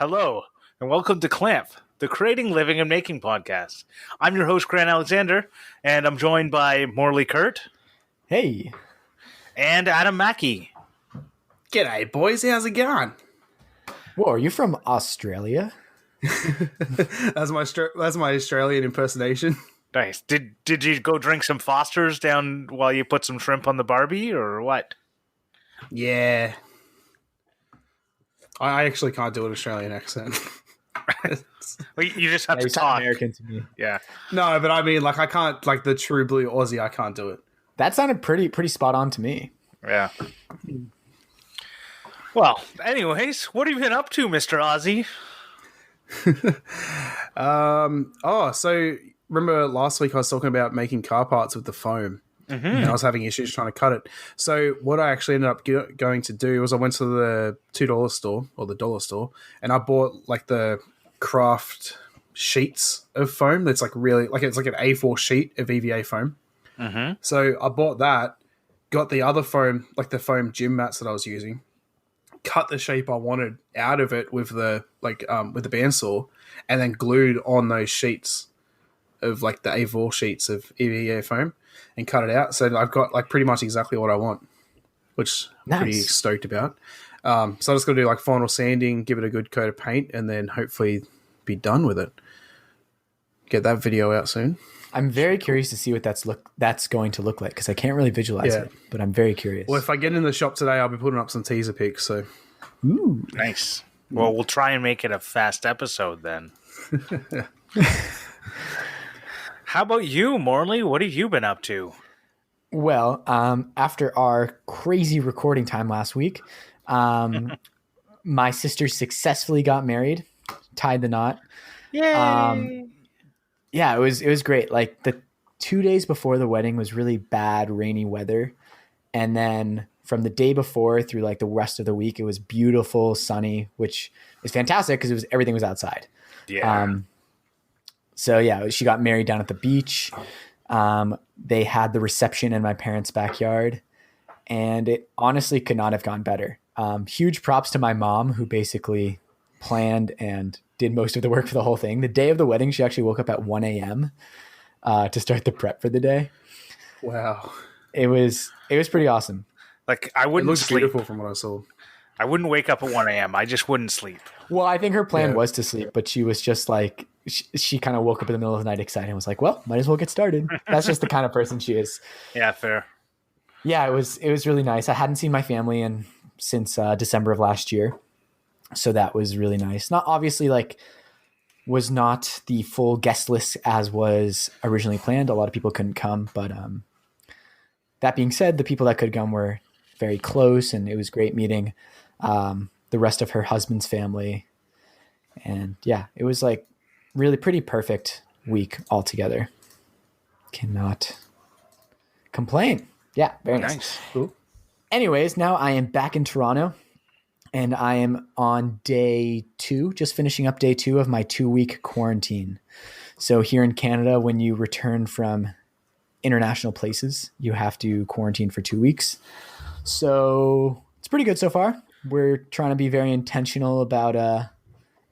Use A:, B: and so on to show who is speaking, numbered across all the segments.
A: Hello, and welcome to Clamp, the Creating, Living, and Making podcast. I'm your host, Grant Alexander, and I'm joined by Morley Kurt.
B: Hey.
A: And Adam Mackey.
C: G'day, boys. How's it going?
B: Whoa, are you from Australia?
C: That's my Australian impersonation.
A: Nice. Did you go drink some Fosters down while you put some shrimp on the Barbie, or what?
C: Yeah. I actually can't do an Australian accent.
A: Well, you just have to talk.
B: American to me.
A: Yeah.
C: No, but I mean, like, I can't, like, the true blue Aussie, I can't do it.
B: That sounded pretty spot on to me.
A: Yeah. Well, anyways, what have you been up to, Mr. Aussie?
C: So remember last week I was talking about making car parts with the foam, and I was having issues trying to cut it. So what I actually ended up going to do was I went to the $2 store or the dollar store, and I bought like the craft sheets of foam. That's like really like it's like an A4 sheet of EVA foam. So I bought that, got the other foam, like the foam gym mats that I was using, cut the shape I wanted out of it with the with the bandsaw, and then glued on those sheets of like the A4 sheets of EVA foam and cut it out. So I've got like pretty much exactly what I want, which I'm pretty stoked about. So I just got to do like final sanding, give it a good coat of paint, and then hopefully be done with it. Get that video out soon.
B: I'm very curious to see what that's going to look like because I can't really visualize it, but I'm very curious.
C: Well, if I get in the shop today, I'll be putting up some teaser pics. So,
B: ooh,
A: nice. Well, we'll try and make it a fast episode then. How about you, Morley? What have you been up to?
B: Well, after our crazy recording time last week, my sister successfully got married, tied the knot.
A: Yay!
B: Yeah, it was great. Like the 2 days before the wedding was really bad, rainy weather. And then from the day before through like the rest of the week, it was beautiful, sunny, which is fantastic because everything was outside.
A: Yeah.
B: So yeah, she got married down at the beach. They had the reception in my parents' backyard, and it honestly could not have gone better. Huge props to my mom who basically planned and did most of the work for the whole thing. The day of the wedding, she actually woke up at 1 a.m. To start the prep for the day.
C: Wow.
B: It was pretty awesome.
A: Like I wouldn't
C: It looks
A: sleep.
C: beautiful from what I saw.
A: I wouldn't wake up at 1 a.m. I just wouldn't sleep.
B: Well, I think her plan was to sleep, but she was just like, she kind of woke up in the middle of the night excited and was like, well, might as well get started. That's just the kind of person she is.
A: Yeah, fair.
B: Yeah, it was really nice. I hadn't seen my family since December of last year. So that was really nice. Not obviously was not the full guest list as was originally planned. A lot of people couldn't come, but that being said, the people that could come were very close, and it was great meeting the rest of her husband's family. And yeah, it was like really pretty perfect week altogether. Cannot complain. Yeah, very nice.
C: Cool.
B: Anyways, now I am back in Toronto. And I am on day 2, just finishing up day 2 of my 2-week quarantine. So here in Canada, when you return from international places, you have to quarantine for 2 weeks. So it's pretty good so far. We're trying to be very intentional about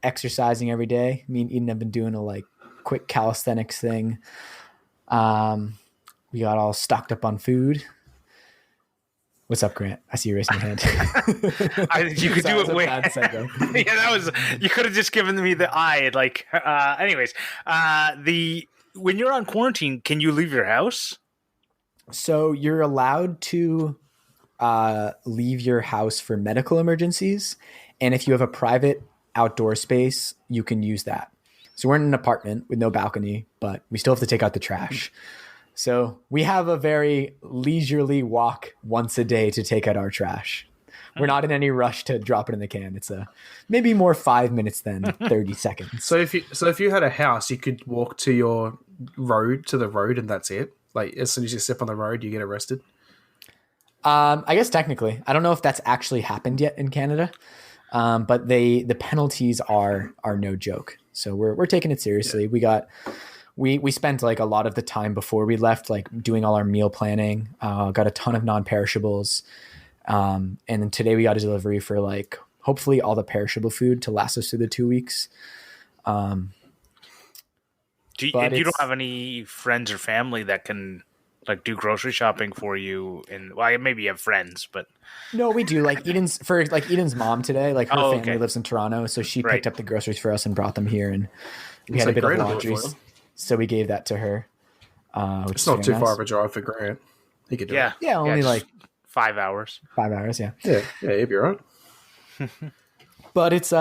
B: exercising every day. Me and Eden have been doing a quick calisthenics thing. We got all stocked up on food. What's up, Grant? I see you raising your hand.
A: You could do it way. Yeah, that was. You could have just given me the eye. Anyways, when you're on quarantine, can you leave your house?
B: So you're allowed to leave your house for medical emergencies, and if you have a private outdoor space, you can use that. So we're in an apartment with no balcony, but we still have to take out the trash. So we have a very leisurely walk once a day to take out our trash. We're not in any rush to drop it in the can. It's maybe more 5 minutes than 30 seconds.
C: So if you had a house, you could walk to the road, and that's it. Like as soon as you step on the road, you get arrested.
B: I guess technically, I don't know if that's actually happened yet in Canada, but the penalties are no joke. So we're taking it seriously. Yeah. We spent a lot of the time before we left, doing all our meal planning, got a ton of non-perishables. And then today we got a delivery for hopefully all the perishable food to last us through the 2 weeks.
A: You don't have any friends or family that can like do grocery shopping for you? And well, maybe you have friends, but
B: no, we do. Like Eden's mom today, like her family lives in Toronto, so she picked up the groceries for us and brought them here, and we had a bit of laundry, so we gave that to her.
C: It's not too far of a drive for Grant. He could do it.
B: Yeah, only like
A: 5 hours.
B: 5 hours, yeah,
C: he'd be right.
B: But it's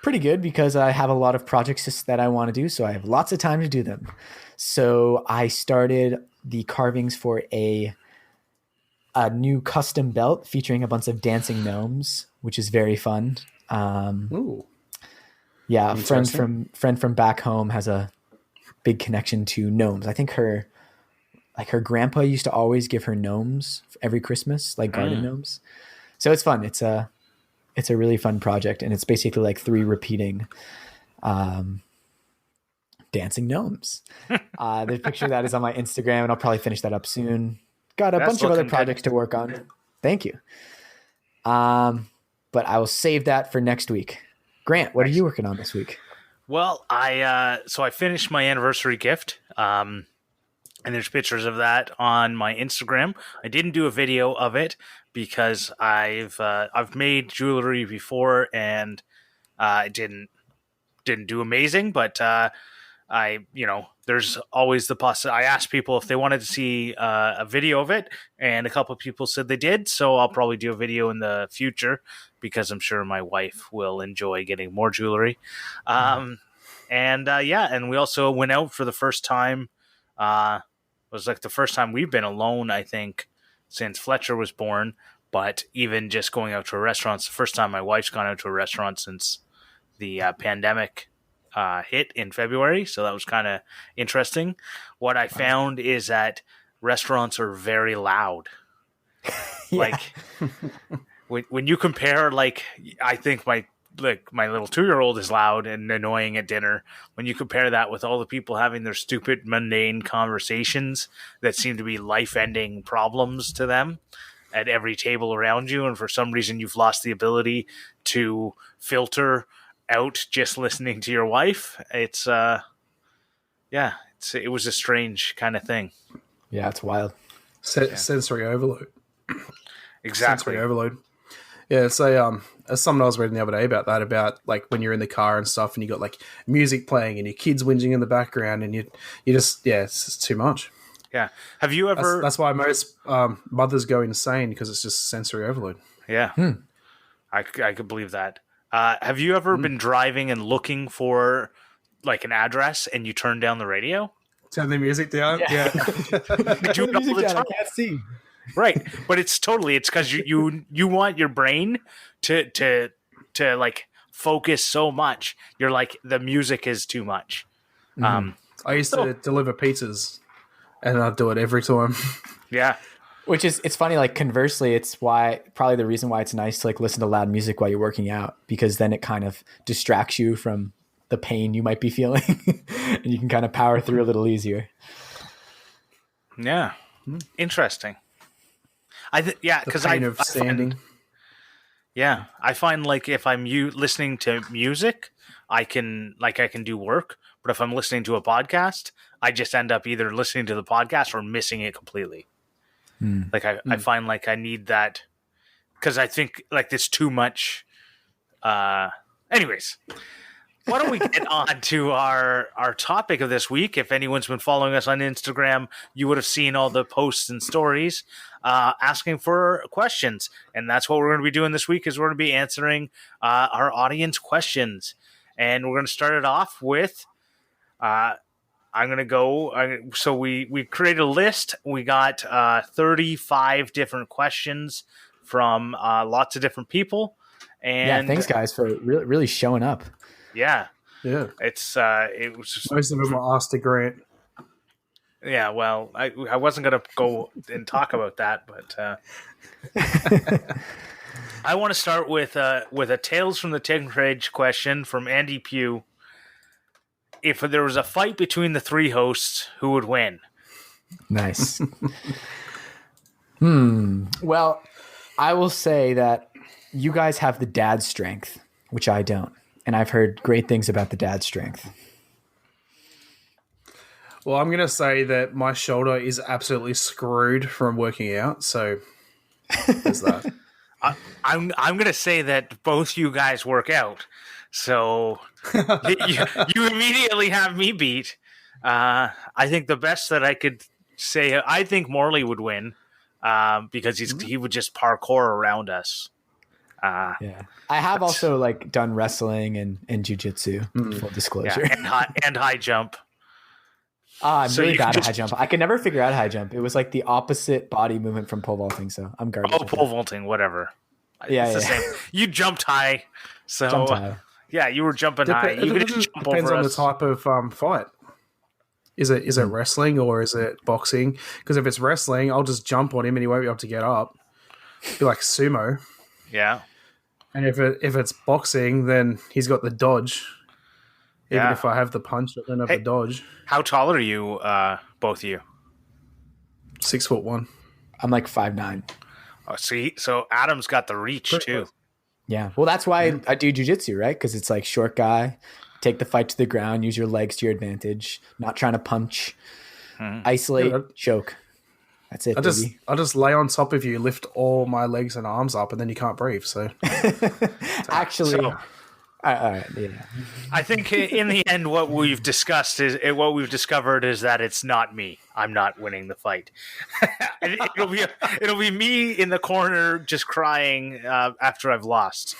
B: pretty good because I have a lot of projects that I want to do, so I have lots of time to do them. So I started the carvings for a new custom belt featuring a bunch of dancing gnomes, which is very fun.
C: Ooh.
B: Yeah, a friend from back home has a big connection to gnomes. I think her grandpa used to always give her gnomes every Christmas, like garden gnomes. So it's fun. It's a really fun project, and it's basically like 3 repeating dancing gnoms. The picture of that is on my Instagram, and I'll probably finish that up soon. Got a bunch of other projects to work on. Thank you. But I will save that for next week. Grant, what are you working on this week?
A: Well, I finished my anniversary gift, and there's pictures of that on my Instagram. I didn't do a video of it because I've made jewelry before, and I didn't do amazing, but there's always the possibility. I asked people if they wanted to see a video of it, and a couple of people said they did. So I'll probably do a video in the future because I'm sure my wife will enjoy getting more jewelry. And we also went out for the first time. It was like the first time we've been alone, I think, since Fletcher was born. But even just going out to a restaurant, it's the first time my wife's gone out to a restaurant since the pandemic hit in February, so that was kind of interesting. What I found is that restaurants are very loud. Like when you compare, like, I think my little 2-year-old is loud and annoying at dinner. When you compare that with all the people having their stupid, mundane conversations that seem to be life-ending problems to them at every table around you, and for some reason you've lost the ability to filter out just listening to your wife. It was a strange kind of thing.
B: Yeah, it's wild.
C: Sensory overload.
A: Exactly.
C: Sensory overload. Yeah, so something I was reading the other day about like when you're in the car and stuff, and you got like music playing and your kids whinging in the background, and you just it's just too much.
A: Yeah. Have you ever?
C: That's why most mothers go insane, because it's just sensory overload.
A: Yeah. I could believe that. Have you ever been driving and looking for like an address and you turn down the radio?
C: Turn the music down? Yeah.
A: I do it all the time.
B: I can't see.
A: Right. But it's because you want your brain to like focus so much. You're like, the music is too much.
C: I used to deliver pizzas, and I'd do it every time.
A: Yeah.
B: Which is, it's funny, like conversely, it's probably the reason why it's nice to like listen to loud music while you're working out, because then it kind of distracts you from the pain you might be feeling and you can kind of power through a little easier.
A: Yeah. Interesting. Because I
C: standing.
A: I find like if I'm listening to music, I can do work, but if I'm listening to a podcast, I just end up either listening to the podcast or missing it completely. Like I find like I need that, because I think like there's too much. Anyways, why don't we get on to our topic of this week? If anyone's been following us on Instagram, you would have seen all the posts and stories asking for questions, and that's what we're going to be doing this week. Is we're going to be answering our audience questions, and we're going to start it off with. I'm going to go. So we created a list. We got 35 different questions from lots of different people. And
B: thanks guys for really showing up.
A: Yeah. It was just, most
C: of them were asked to Grant.
A: Yeah, well, I wasn't going to go and talk about that, but I want to start with a Tales from the Tinker Age question from Andy Pugh. If there was a fight between the 3 hosts, who would win?
B: Nice. Well, I will say that you guys have the dad strength, which I don't. And I've heard great things about the dad strength.
C: Well, I'm going to say that my shoulder is absolutely screwed from working out. So there's that.
A: I'm going to say that both you guys work out. So you immediately have me beat. I think the best that I could say, I think Morley would win because he would just parkour around us.
B: Yeah, I have also like done wrestling and jujitsu. Full disclosure,
A: and high jump.
B: I'm really bad at high jump. I could never figure out high jump. It was like the opposite body movement from pole vaulting, so I'm garbage.
A: Oh, pole vaulting, whatever.
B: Yeah,
A: it's the same. You jumped high, so
B: jumped high.
A: Yeah, you were jumping high. You could just jump
C: depends
A: over
C: on
A: us.
C: the type of fight. Is it wrestling or is it boxing? Because if it's wrestling, I'll just jump on him and he won't be able to get up. Be like sumo.
A: Yeah.
C: And if it's boxing, then he's got the dodge. Even
A: Yeah.
C: if I have the punch, I don't have the dodge.
A: How tall are you, both of you?
C: 6'1".
B: I'm like 5'9".
A: Oh, see, so Adam's got the reach too.
B: Yeah, well, that's why I do jujitsu, right? Because it's like short guy, take the fight to the ground, use your legs to your advantage, not trying to punch, isolate, choke. That's it, baby.
C: I just lay on top of you, lift all my legs and arms up, and then you can't breathe. So
B: Actually, all right, yeah.
A: I think in the end, what we've discovered is that it's not me. I'm not winning the fight. it'll be me in the corner just crying after I've lost.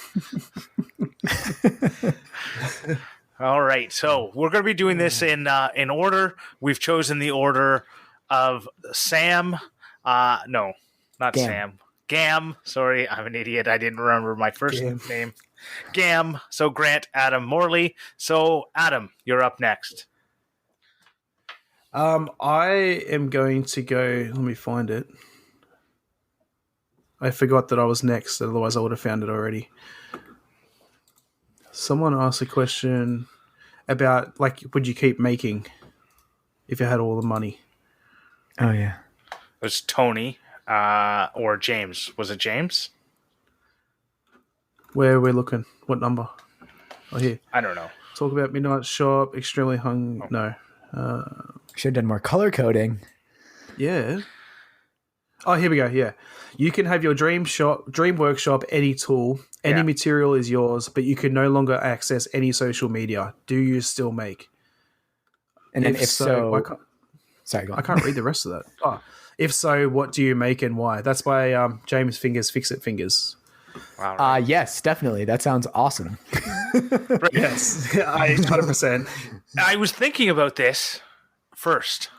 A: All right, so we're going to be doing this in order. We've chosen the order of Sam. No, not
B: Gam.
A: Sam. Gam. Sorry, I'm an idiot. I didn't remember my first name. Gam. So Grant, Adam, Morley. So Adam, you're up next.
C: I am going to go. Let me find it. I forgot that I was next. Otherwise, I would have found it already. Someone asked a question about, like, would you keep making if you had all the money?
B: Oh, yeah.
A: It was Tony or James. Was it James?
C: Where are we looking? What number? Oh, here.
A: I don't know.
C: Talk about Midnight Shop, extremely hung. Oh. No.
B: Should have done more color coding.
C: Yeah. Oh, here we go. Yeah. You can have your dream workshop, any tool, any material is yours, but you can no longer access any social media. Do you still make?
B: And then if so
C: sorry, go on. I can't read the rest of that. Oh, if so, what do you make and why? That's by James Fingers, Fix It Fingers.
A: Wow, right.
B: Yes, definitely. That sounds awesome.
C: Yes, 100%.
A: I was thinking about this first,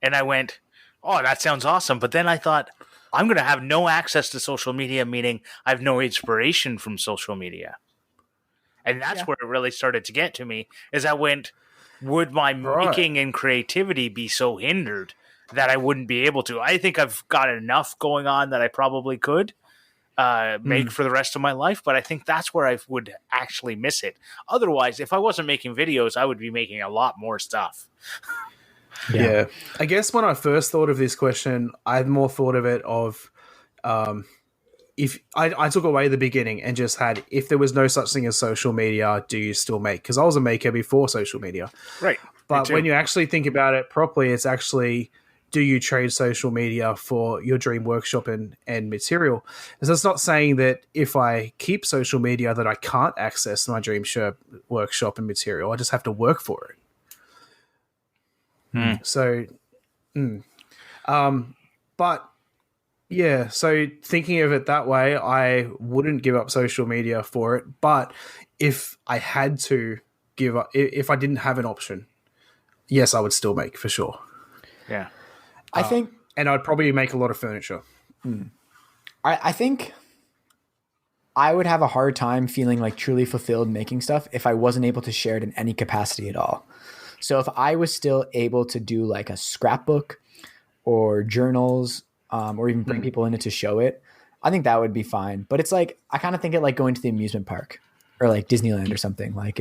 A: and I went, oh, that sounds awesome. But then I thought, I'm going to have no access to social media, meaning I have no inspiration from social media. And that's where it really started to get to me, is I went, would my making and creativity be so hindered that I wouldn't be able to? I think I've got enough going on that I probably could make for the rest of my life, but I think that's where I would actually miss it. Otherwise, if I wasn't making videos, I would be making a lot more stuff.
C: Yeah. I guess when I first thought of this question, I more thought of it of if I took away the beginning and just had, if there was no such thing as social media, do you still make? Because I was a maker before social media.
A: Right.
C: But when you actually think about it properly, it's actually, do you trade social media for your dream workshop and material? So it's not saying that if I keep social media that I can't access my dream workshop and material. I just have to work for it. So, but yeah, so thinking of it that way, I wouldn't give up social media for it. But if I had to give up, if I didn't have an option, yes, I would still make for sure.
A: Yeah.
B: I think,
C: and I'd probably make a lot of furniture.
B: I think I would have a hard time feeling like truly fulfilled making stuff if I wasn't able to share it in any capacity at all. So if I was still able to do like a scrapbook or journals, or even bring people in it to show it, I think that would be fine. But it's like, I kind of think it like going to the amusement park or like Disneyland or something. Like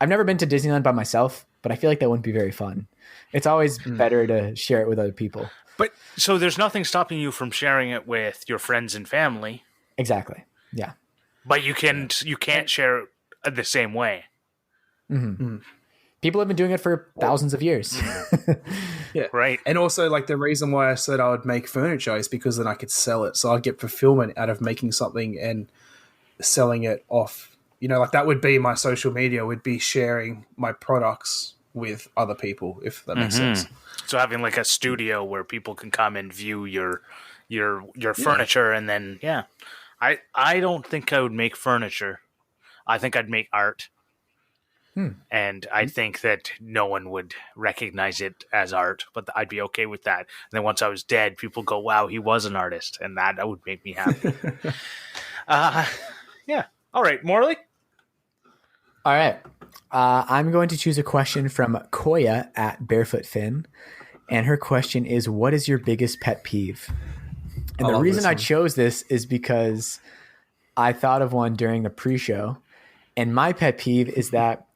B: I've never been to Disneyland by myself, but I feel like that wouldn't be very fun. It's always better to share it with other people.
A: But so there's nothing stopping you from sharing it with your friends and family.
B: Exactly. Yeah.
A: But you can't share it the same way.
B: People have been doing it for thousands of years.
C: Yeah.
A: Right.
C: And also, like, the reason why I said I would make furniture is because then I could sell it. So I'd get fulfillment out of making something and selling it off. You know, like, that would be my social media, would be sharing my products with other people, if that makes sense.
A: So having like a studio where people can come and view your furniture, and then I don't think I would make furniture. I think I'd make art. And I think that no one would recognize it as art, but I'd be okay with that. And then once I was dead, people go, "Wow, he was an artist," and that would make me happy. Yeah. All right, Morley.
B: All right. I'm going to choose a question from Koya at Barefoot Finn. And her question is, what is your biggest pet peeve? And the reason I chose this is because I thought of one during the pre-show. And my pet peeve is that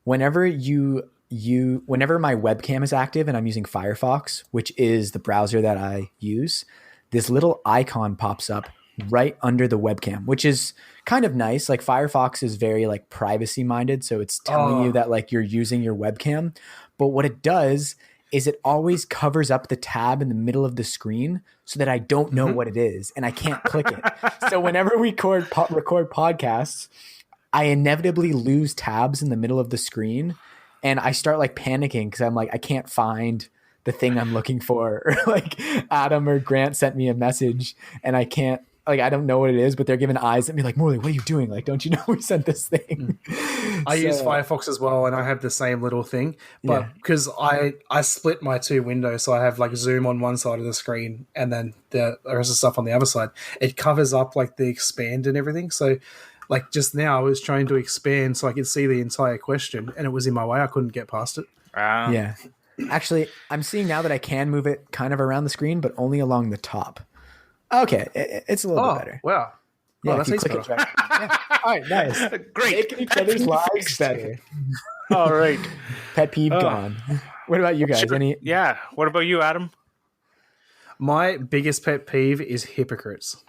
B: whenever whenever my webcam is active and I'm using Firefox, which is the browser that I use, this little icon pops up right under the webcam, which is kind of nice. Like, Firefox is very like privacy minded. So it's telling you that like you're using your webcam, but what it does is it always covers up the tab in the middle of the screen so that I don't know what it is and I can't click it. So whenever we record podcasts, I inevitably lose tabs in the middle of the screen and I start like panicking because I'm like, I can't find the thing I'm looking for. Or like Adam or Grant sent me a message and I can't, like, I don't know what it is, but they're giving eyes at me like, Morley, what are you doing? Like, don't you know we sent this thing?
C: I use Firefox as well, and I have the same little thing. But because I split my two windows, so I have like Zoom on one side of the screen and then the rest of the stuff on the other side. It covers up like the expand and everything. So like just now I was trying to expand so I could see the entire question and it was in my way. I couldn't get past it.
B: Yeah. Actually, I'm seeing now that I can move it kind of around the screen, but only along the top. Okay, it's a little bit better.
C: Wow.
B: Yeah,
C: that's
B: if you click it right. Yeah. All right, nice.
A: Great.
B: Making each other's lives better.
A: All right.
B: Pet peeve gone. What about you guys?
A: Yeah. What about you, Adam?
C: My biggest pet peeve is hypocrites.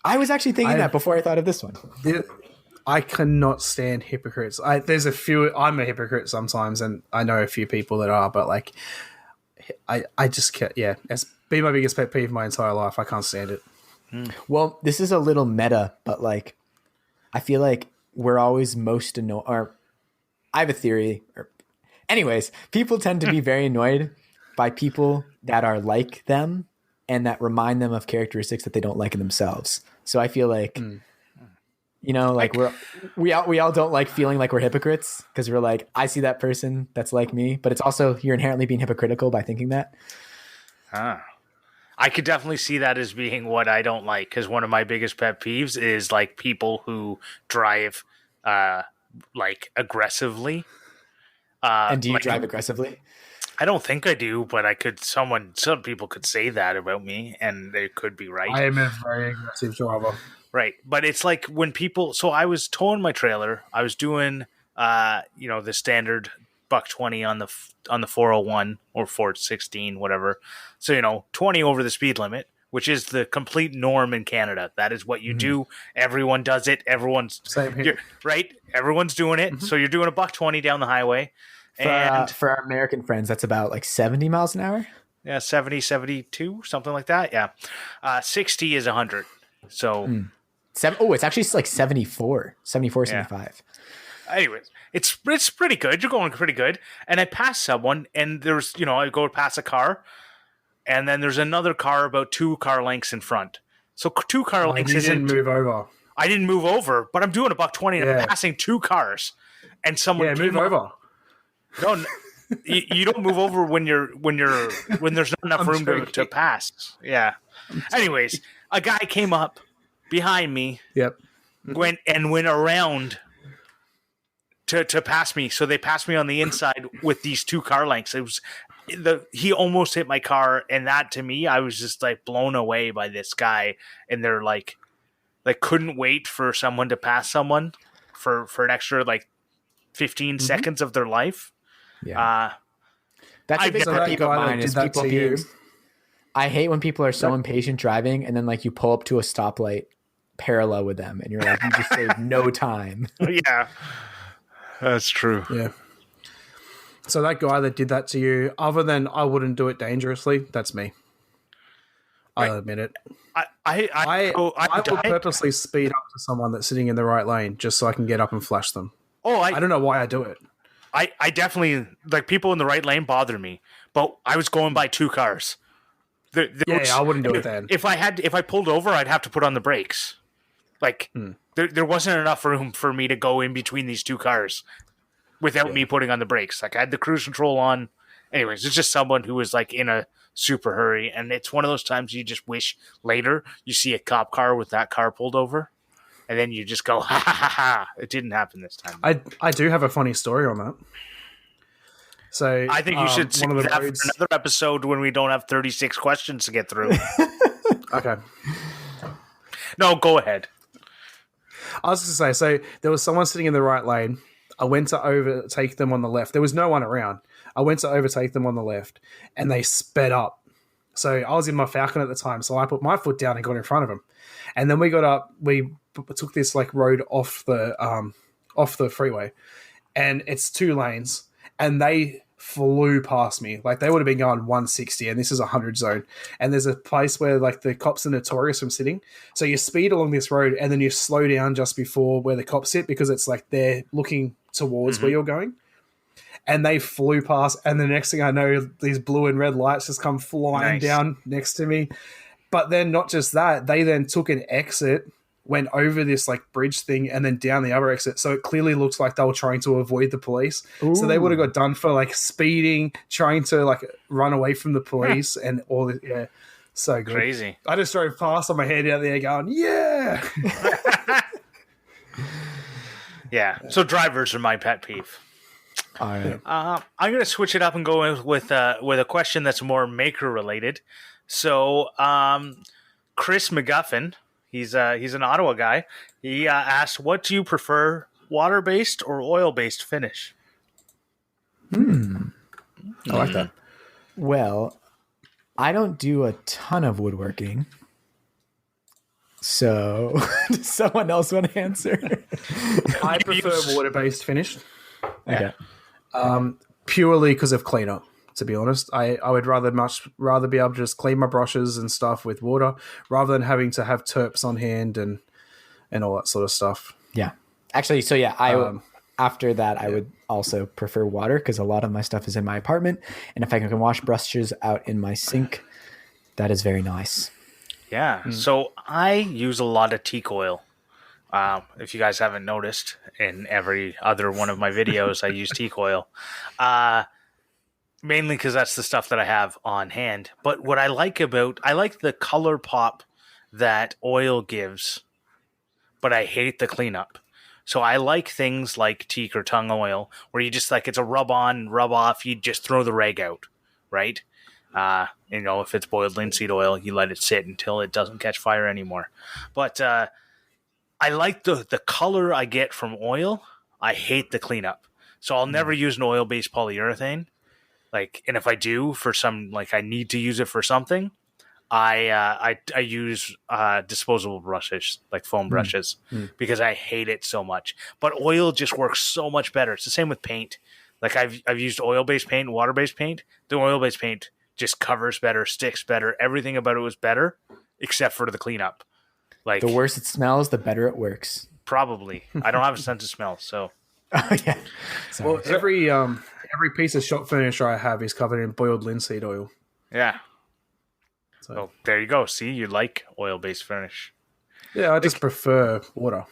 B: I was actually thinking that before I thought of this one.
C: I cannot stand hypocrites. There's a few. I'm a hypocrite sometimes, and I know a few people that are, but like, I just can't. Yeah, it's been my biggest pet peeve my entire life. I can't stand it.
B: Well, this is a little meta, but like, I feel like we're always most annoyed. Or I have a theory. Anyways, people tend to be very annoyed by people that are like them and that remind them of characteristics that they don't like in themselves. So I feel like, you know, like we all don't like feeling like we're hypocrites because we're like, I see that person that's like me, but it's also you're inherently being hypocritical by thinking that.
A: I could definitely see that as being what I don't like, because one of my biggest pet peeves is like people who drive like aggressively.
B: And do you drive aggressively?
A: I don't think I do, but some people could say that about me and they could be right.
C: I am a very aggressive driver.
A: Right. But it's like when people, so I was towing my trailer, I was doing, the standard $120 on the 401 or 416, whatever. So, 20 over the speed limit, which is the complete norm in Canada. That is what you do. Everyone does it.
C: Same here.
A: Right. Everyone's doing it. So you're doing a $120 down the highway.
B: For our American friends, that's about like 70 miles an hour.
A: Yeah. 70, 72, something like that. Yeah. 60 is 100. So,
B: it's actually like 74, 75.
A: Anyways, it's pretty good. You're going pretty good. And I pass someone, and there's, I go past a car, and then there's another car about 2 car lengths in front. So 2 car lengths isn't.
C: Move over.
A: I didn't move over, but I'm doing a $120 and I'm passing 2 cars, and someone
C: move over.
A: No, you don't move over when there's not enough room to pass. Yeah. Anyways, a guy came up behind me.
C: Yep.
A: Went around to pass me. So they passed me on the inside with these 2 car lengths. It was he almost hit my car, and that to me, I was just like blown away by this guy. And they're like couldn't wait for someone to pass someone for an extra like 15 seconds of their life.
B: Yeah. That's a big pet peeve of mine is people being. I hate when people are so impatient driving and then like you pull up to a stoplight parallel with them, and you're like, you just save no time.
A: Yeah, that's true.
C: Yeah. So that guy that did that to you, other than I wouldn't do it dangerously, that's me. I'll admit it. I will purposely speed up to someone that's sitting in the right lane just so I can get up and flash them.
A: Oh,
C: I don't know why I do it.
A: I definitely, like, people in the right lane bother me, but I was going by 2 cars.
C: I wouldn't do it then.
A: If I pulled over, I'd have to put on the brakes. Like, there wasn't enough room for me to go in between these 2 cars without me putting on the brakes. Like, I had the cruise control on. Anyways, it's just someone who was, like, in a super hurry, and it's one of those times you just wish later you see a cop car with that car pulled over, and then you just go, ha ha ha ha. It didn't happen this time.
C: I do have a funny story on that. So
A: I think you should save that for another episode when we don't have 36 questions to get through.
C: Okay.
A: No, go ahead.
C: I was just going to say, so there was someone sitting in the right lane. I went to overtake them on the left. There was no one around. I went to overtake them on the left, and they sped up. So I was in my Falcon at the time, so I put my foot down and got in front of them. And then we got up. We took this like road off the freeway, and it's 2 lanes, and they flew past me. Like, they would have been going 160, and this is a 100 zone. And there's a place where like the cops are notorious from sitting. So you speed along this road, and then you slow down just before where the cops sit, because it's like they're looking towards where you're going. And they flew past, and the next thing I know, these blue and red lights just come flying down next to me. But then not just that, they then took an exit, went over this like bridge thing, and then down the other exit. So it clearly looks like they were trying to avoid the police. Ooh. So they would have got done for like speeding, trying to like run away from the police and all this. Yeah, so good.
A: Crazy.
C: I just drove past on my head out there going, yeah.
A: Yeah. So drivers are my pet peeve.
B: All right.
A: I'm going to switch it up and go with a question that's more maker related. So, Chris McGuffin, he's an Ottawa guy. He asked, "What do you prefer, water-based or oil-based finish?"
C: I like that.
B: Well, I don't do a ton of woodworking. So, does someone else want to answer?
C: I prefer water-based finish.
B: Okay.
C: Purely because of cleanup, to be honest. I would much rather be able to just clean my brushes and stuff with water rather than having to have terps on hand and all that sort of stuff.
B: Yeah. Actually, so yeah, after that, I would also prefer water because a lot of my stuff is in my apartment. And if I can wash brushes out in my sink, that is very nice.
A: Yeah. So I use a lot of teak oil. If you guys haven't noticed, in every other one of my videos, I use teak oil. Mainly because that's the stuff that I have on hand. But what I like the color pop that oil gives, but I hate the cleanup. So I like things like teak or tung oil, where you just like, it's a rub on, rub off, you just throw the rag out, right? If it's boiled linseed oil, you let it sit until it doesn't catch fire anymore. But I like the color I get from oil. I hate the cleanup. So I'll never use an oil-based polyurethane. Like, and if I do for some, like I need to use it for something, I use disposable brushes, like foam brushes, because I hate it so much. But oil just works so much better. It's the same with paint. Like I've used oil-based paint and water-based paint. The oil-based paint just covers better, sticks better. Everything about it was better, except for the cleanup. Like,
B: the worse it smells, the better it works.
A: Probably. I don't have a sense of smell, so.
B: Oh, yeah.
C: Sorry. Well, every piece of shop furniture I have is covered in boiled linseed oil.
A: Yeah.
C: So
A: there you go. See, you like oil-based furnish.
C: Yeah, I just prefer water.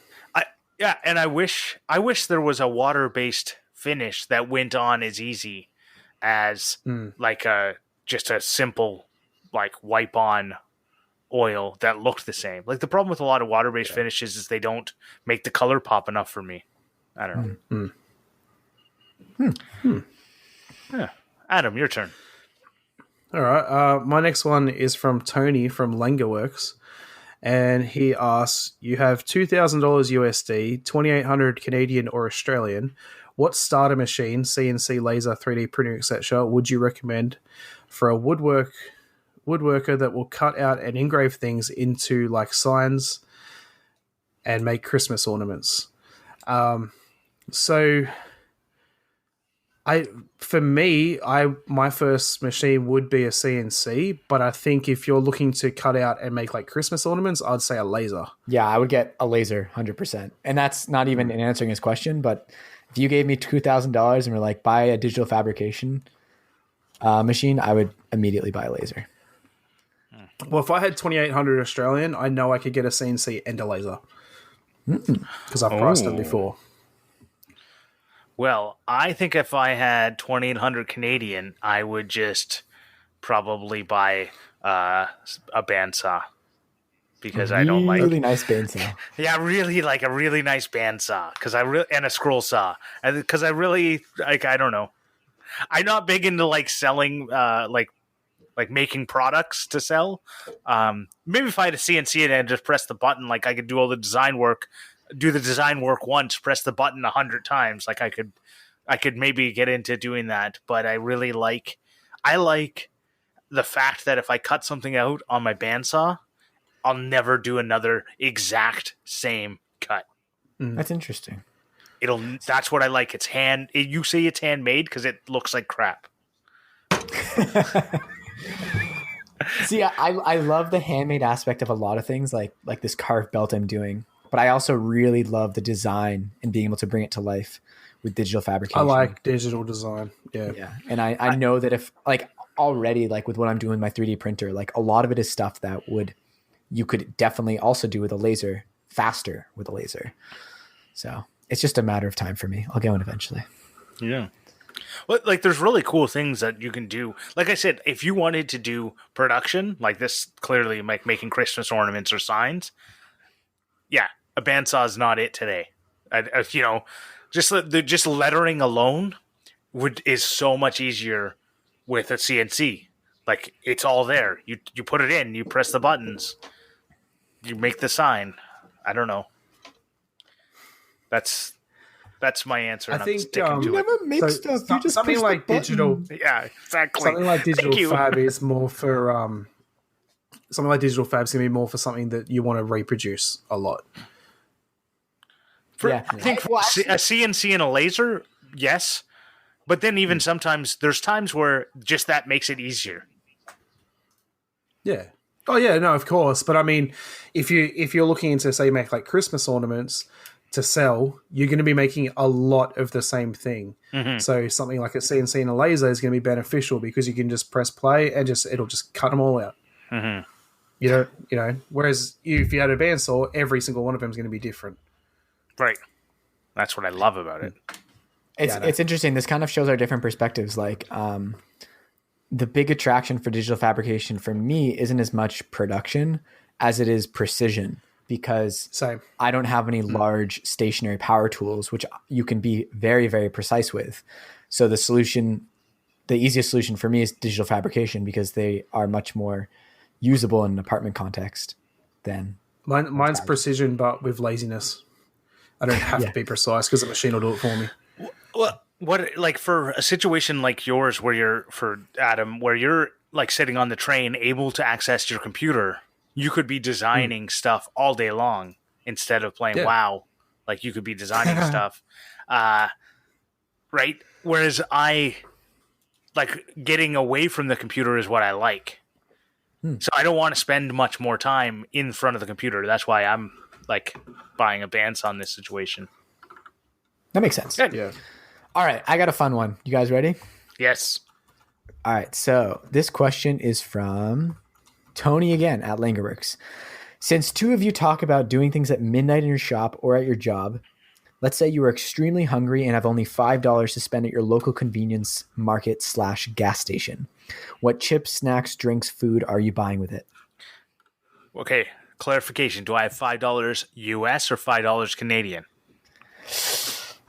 A: And I wish there was a water-based finish that went on as easy as like just a simple like wipe on oil that looked the same. Like, the problem with a lot of water-based finishes is they don't make the color pop enough for me. I don't know. Yeah. Adam, your turn.
C: All right. My next one is from Tony from Langerworks. And he asks, you have $2,000 USD, 2,800 Canadian or Australian. What starter machine, CNC laser, 3D printer, etc., would you recommend for a woodworker that will cut out and engrave things into like signs and make Christmas ornaments. So my first machine would be a CNC, but I think if you're looking to cut out and make like Christmas ornaments, I'd say a laser.
B: Yeah, I would get a laser 100%. And that's not even in answering his question, but if you gave me $2,000 and were like, buy a digital fabrication machine, I would immediately buy a laser.
C: Well, if I had 2,800 Australian, I know I could get a CNC and a laser because I've priced them before.
A: Well, I think if I had 2,800 Canadian, I would just probably buy a bandsaw because I don't like
B: really nice bandsaw.
A: Yeah, really like a really nice bandsaw and a scroll saw because I really like. I don't know. I'm not big into like selling like making products to sell. Maybe if I had a CNC and just press the button, like I could do all the design work. Do the design work once, press the button 100 times. Like I could maybe get into doing that, but I like the fact that if I cut something out on my bandsaw, I'll never do another exact same cut.
B: That's interesting.
A: That's what I like. You say it's handmade because it looks like crap.
B: See, I love the handmade aspect of a lot of things, like this carved belt I'm doing. But I also really love the design and being able to bring it to life with digital fabrication.
C: I like digital design. Yeah.
B: Yeah. And I know that if like already like with what I'm doing with my 3D printer, like a lot of it is stuff that you could definitely also do with a laser faster with a laser. So it's just a matter of time for me. I'll get one eventually.
A: Yeah. Well, like there's really cool things that you can do. Like I said, if you wanted to do production like this, clearly like making Christmas ornaments or signs, yeah, a bandsaw is not it today. Just lettering alone is so much easier with a CNC. Like it's all there. You put it in, you press the buttons, you make the sign. I don't know. That's my answer.
C: I think
B: you never make stuff. You just
C: something like digital.
A: Yeah, exactly.
C: Something like digital fab is more for something like digital fab's gonna be more for something that you want to reproduce a lot.
A: I think a CNC and a laser, yes, but then even sometimes there's times where just that makes it easier.
C: Yeah. Oh yeah, no, of course. But I mean, if you're looking into say make like Christmas ornaments to sell, you're going to be making a lot of the same thing. Mm-hmm. So something like a CNC and a laser is going to be beneficial because you can just press play and it'll just cut them all out.
A: Mm-hmm.
C: You know. Whereas if you had a bandsaw, every single one of them is going to be different.
A: Right. That's what I love about it.
B: It's interesting. This kind of shows our different perspectives. Like the big attraction for digital fabrication for me isn't as much production as it is precision, because I don't have any large stationary power tools, which you can be very, very precise with. So the easiest solution for me is digital fabrication because they are much more usable in an apartment context than
C: mine's precision, but with laziness. I don't have to be precise because the machine will do it for me.
A: Well, what like for a situation like yours, where you're like sitting on the train, able to access your computer, you could be designing stuff all day long instead of playing WoW. Like you could be designing stuff, right? Whereas I like getting away from the computer is what I like. So I don't want to spend much more time in front of the computer. That's why I'm like buying a bandsaw in this situation.
B: That makes sense.
A: Good.
C: Yeah.
B: All right, I got a fun one. You guys ready?
A: Yes.
B: All right, so this question is from Tony again at Langerworks. Since two of you talk about doing things at midnight in your shop or at your job, let's say you are extremely hungry and have only $5 to spend at your local convenience market / gas station. What chips, snacks, drinks, food are you buying with it?
A: Okay, clarification. Do I have $5 US or $5 Canadian?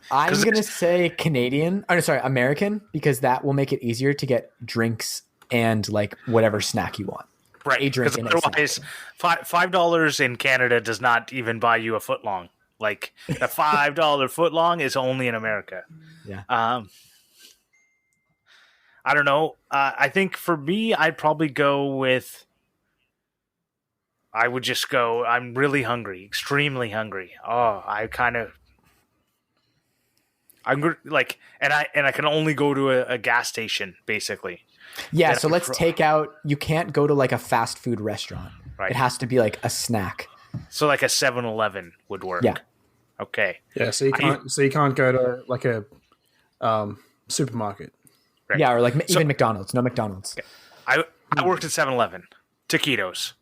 B: I'm going to say Canadian. Oh, sorry, American, because that will make it easier to get drinks and like whatever snack you want.
A: Right, because otherwise $5 in Canada does not even buy you a footlong. Like the $5 footlong is only in America.
B: Yeah.
A: I don't know. I think for me, I'd probably go with I would just go, I'm really hungry, extremely hungry. Oh, I'm like, and I can only go to a gas station, basically.
B: Yeah, so let's take out, you can't go to like a fast food restaurant.
A: Right.
B: It has to be like a snack.
A: So like a 7-Eleven would work.
B: Yeah.
A: Okay.
C: Yeah, so you can't go to like a supermarket.
A: Right.
B: Yeah, or like even McDonald's. No McDonald's.
A: I worked at 7-Eleven, taquitos,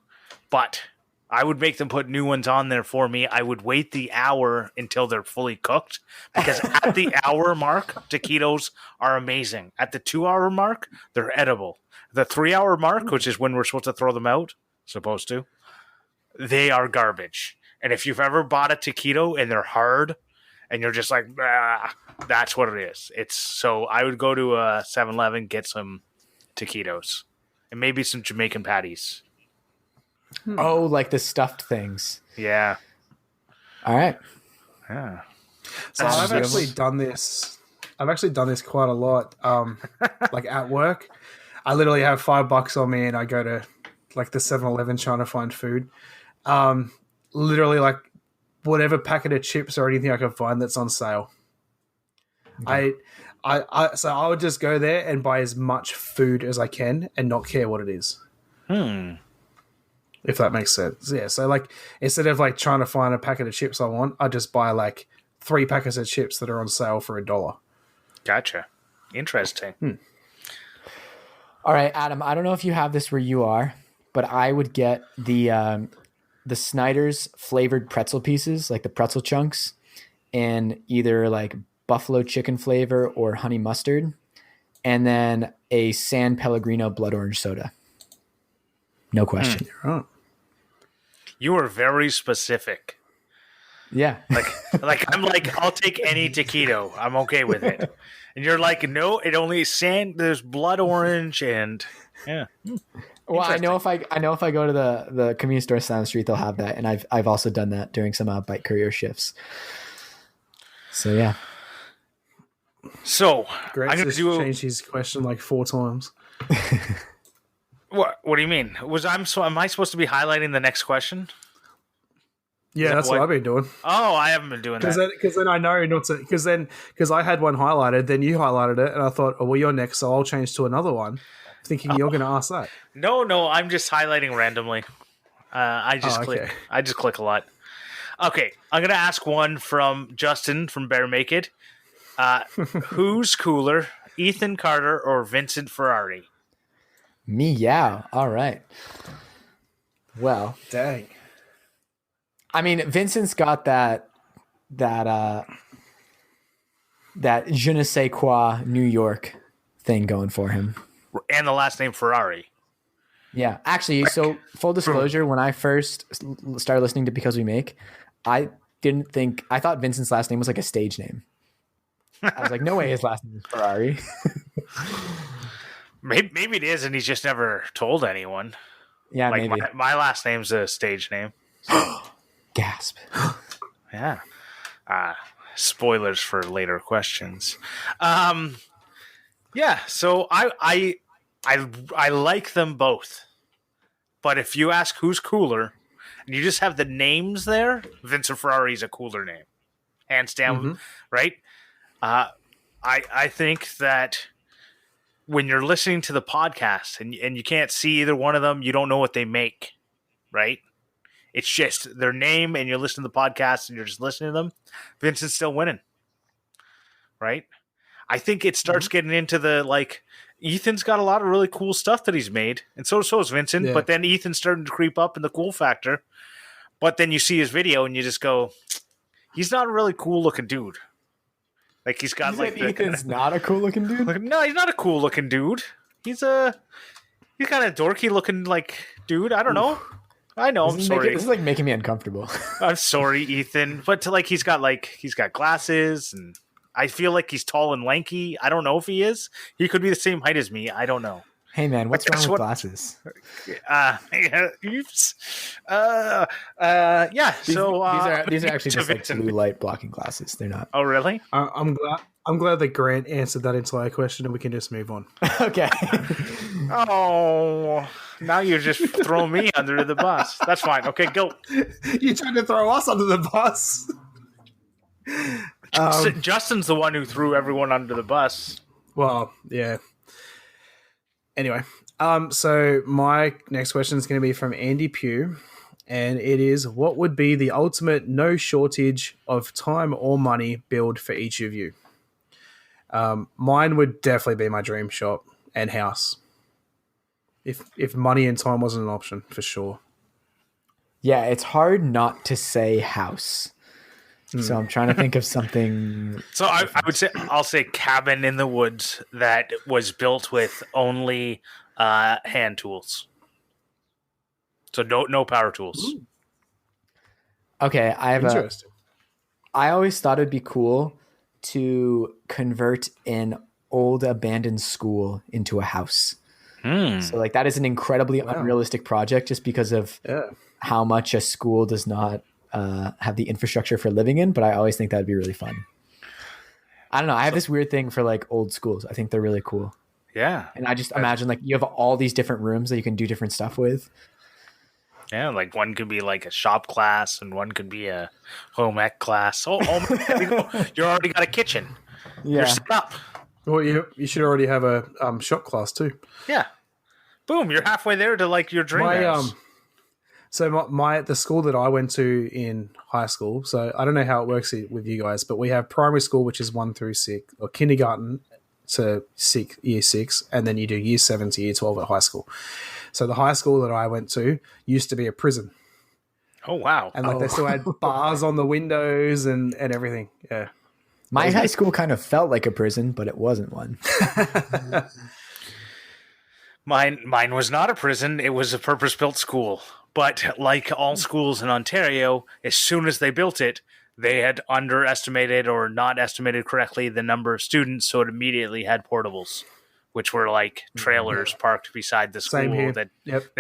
A: but I would make them put new ones on there for me. I would wait the hour until they're fully cooked, because at the hour mark, taquitos are amazing. At the 2-hour mark, they're edible. The 3-hour mark, which is when we're supposed to throw them out, they are garbage. And if you've ever bought a taquito and they're hard and you're just like, that's what it is. So I would go to a 7-Eleven, get some taquitos and maybe some Jamaican patties.
B: Oh, like the stuffed things.
A: Yeah.
B: All right.
A: Yeah.
C: So I've actually done this. I've actually done this quite a lot. Like at work, I literally have $5 on me and I go to like the 7-Eleven trying to find food. Literally like whatever packet of chips or anything I can find that's on sale. Okay. So I would just go there and buy as much food as I can and not care what it is. If that makes sense. Yeah. So like instead of like trying to find a packet of chips I want, I just buy like 3 packets of chips that are on sale for $1.
A: Gotcha. Interesting.
B: All right, Adam, I don't know if you have this where you are, but I would get the Snyder's flavored pretzel pieces, like the pretzel chunks, and either like buffalo chicken flavor or honey mustard, and then a San Pellegrino blood orange soda. No question.
C: Right.
A: You were very specific.
B: Yeah.
A: Like I'm like, I'll take any taquito. I'm okay with it. And you're like, no, it only there's blood orange and yeah.
B: Well, I know if I go to the convenience store down the street, they'll have that, and I've also done that during some bike courier shifts. So yeah.
C: So I'm going to change his question like 4 times.
A: What do you mean? Am I supposed to be highlighting the next question?
C: Yeah, that's what I've been doing.
A: Oh, I haven't been doing that.
C: Because then I know not to. Because I had one highlighted, then you highlighted it, and I thought, oh, well, you're next, so I'll change to another one, thinking you're going to ask that.
A: No, I'm just highlighting randomly. I just click a lot. Okay, I'm going to ask one from Justin from Bear Make It. Who's cooler, Ethan Carter or Vincent Ferrari?
B: Me, yeah. All right. Well,
C: dang.
B: I mean, Vincent's got that je ne sais quoi New York thing going for him.
A: And the last name Ferrari.
B: Yeah. Actually, so full disclosure, when I first started listening to Because We Make, I thought Vincent's last name was like a stage name. I was like, no way his last name is Ferrari.
A: Maybe it is, and he's just never told anyone.
B: Yeah,
A: like
B: maybe.
A: My last name's a stage name.
B: Gasp.
A: Yeah. Spoilers for later questions. Yeah, so I like them both. But if you ask who's cooler, and you just have the names there, Vincent Ferrari's a cooler name. Hands down, right? I think that when you're listening to the podcast and you can't see either one of them, you don't know what they make, right? It's just their name, and you're listening to the podcast, and you're just listening to them. Vincent's still winning, right? I think it starts getting into the, like, Ethan's got a lot of really cool stuff that he's made, and so is Vincent, but then Ethan's starting to creep up in the cool factor. But then you see his video, and you just go, he's not a really cool-looking dude. Like, he's got,
B: Ethan's not a cool-looking dude?
A: Like, no, he's not a cool-looking dude. He's kind of dorky-looking, like, dude. I don't know. I know. I'm sorry.
B: This is like making me uncomfortable.
A: I'm sorry, Ethan. But he's got glasses, and I feel like he's tall and lanky. I don't know if he is. He could be the same height as me. I don't know.
B: Hey man, what's wrong
A: Guess
B: with
A: what?
B: glasses?
A: Oops. Yeah.
B: These,
A: So
B: these are actually
A: to
B: just like
A: Vincent.
B: blue light blocking glasses. They're not.
A: Oh, really?
C: I'm glad that Grant answered that entire question, and we can just move on.
B: Okay.
A: Oh, now you're just throwing me under the bus. That's fine. Okay, go.
C: You're trying to throw us under the bus.
A: Justin's the one who threw everyone under the bus.
C: Well, yeah. Anyway, so my next question is going to be from Andy Pugh, and it is: what would be the ultimate no shortage of time or money build for each of you? Mine would definitely be my dream shop and house. If money and time wasn't an option, for sure.
B: Yeah, it's hard not to say house. So I'm trying to think of something.
A: So I'll say cabin in the woods that was built with only hand tools. So no power tools.
C: Ooh.
B: Okay,
C: Interesting.
B: I always thought it'd be cool to convert an old abandoned school into a house. So like that is an incredibly unrealistic project just because of how much a school does not have the infrastructure for living in, but I always think that'd be really fun. I don't know. I have this weird thing for like old schools. I think they're really cool.
A: Yeah.
B: And I just imagine like you have all these different rooms that you can do different stuff with.
A: Yeah, like one could be like a shop class and one could be a home ec class. Oh, there we go. You already got a kitchen.
B: Yeah.
A: You're set up.
C: Well, you should already have a shop class too.
A: Yeah. Boom, you're halfway there to like your dream house.
C: So the school that I went to in high school, so I don't know how it works with you guys, but we have primary school, which is 1 through 6, or kindergarten to year 6, and then you do year 7 to year 12 at high school. So the high school that I went to used to be a prison.
A: Oh, wow.
C: And like they still had bars on the windows and everything. Yeah.
B: My high school kind of felt like a prison, but it wasn't one.
A: Mine was not a prison. It was a purpose-built school. But like all schools in Ontario, as soon as they built it, they had underestimated or not estimated correctly the number of students, so it immediately had portables, which were like trailers parked beside the school that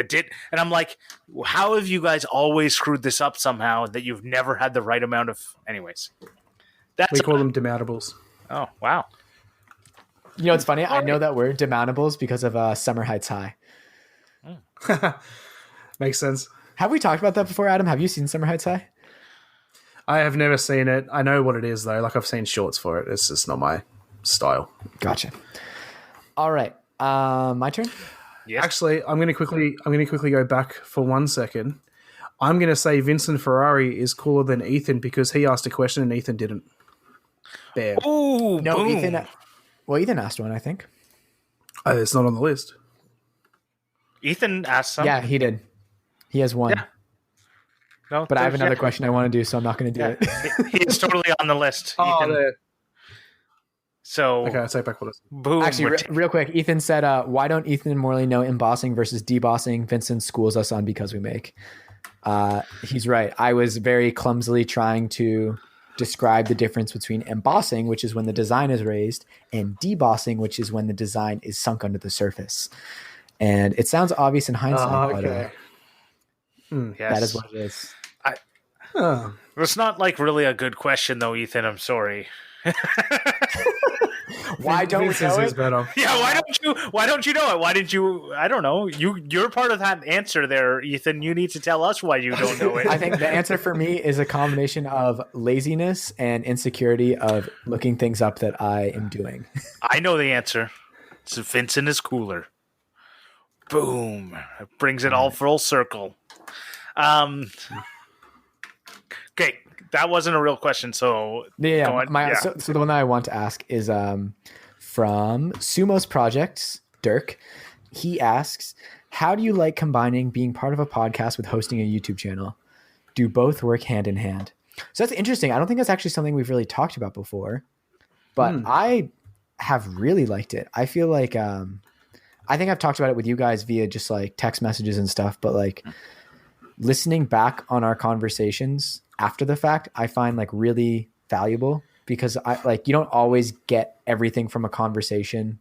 A: did. And I'm like, how have you guys always screwed this up somehow that you've never had the right amount of... Anyways.
C: We call them demountables.
A: Oh, wow.
B: You know, it's funny. I know that word, demountables, because of Summer Heights High.
C: Makes sense.
B: Have we talked about that before, Adam? Have you seen Summer Heights High?
C: I have never seen it. I know what it is, though. Like, I've seen shorts for it. It's just not my style.
B: Gotcha. All right. My turn?
A: Yes.
C: Actually, I'm going to quickly go back for 1 second. I'm going to say Vincent Ferrari is cooler than Ethan because he asked a question and Ethan didn't. Bam.
A: Oh,
B: No,
A: boom.
B: Ethan asked one, I think.
C: It's not on the list.
A: Ethan asked something.
B: Yeah, he did. He has one.
A: Yeah. No,
B: But I have another question I want to do, so I'm not going to do it.
A: He's totally on the list.
C: Oh,
A: Ethan.
C: there.
A: So,
C: Okay, I'll take back what it's.
A: boom.
B: Actually, real quick, Ethan said, why don't Ethan and Morley know embossing versus debossing? Vincent schools us on Because We Make. He's right. I was very clumsily trying to describe the difference between embossing, which is when the design is raised, and debossing, which is when the design is sunk under the surface. And it sounds obvious in hindsight,
C: Okay.
B: but
A: Yes.
B: that is what it is.
A: It's not like really a good question, though, Ethan. I'm sorry.
B: Why don't we
C: Vincent's
B: know
C: is
B: it?
C: better.
A: Yeah, why don't you know it? Why did you? I don't know. You're part of that answer there, Ethan. You need to tell us why you don't know it.
B: I think the answer for me is a combination of laziness and insecurity of looking things up that I am doing.
A: I know the answer. So Vincent is cooler. Boom. It brings it all full circle. Okay, that wasn't a real question, so
B: Yeah,
A: go on.
B: So the one that I want to ask is from Sumo's Projects, Dirk. He asks, how do you like combining being part of a podcast with hosting a YouTube channel? Do both work hand in hand? So that's interesting. I don't think that's actually something we've really talked about before, but I have really liked it. I feel like I think I've talked about it with you guys via just like text messages and stuff, but like listening back on our conversations after the fact, I find like really valuable because I like, you don't always get everything from a conversation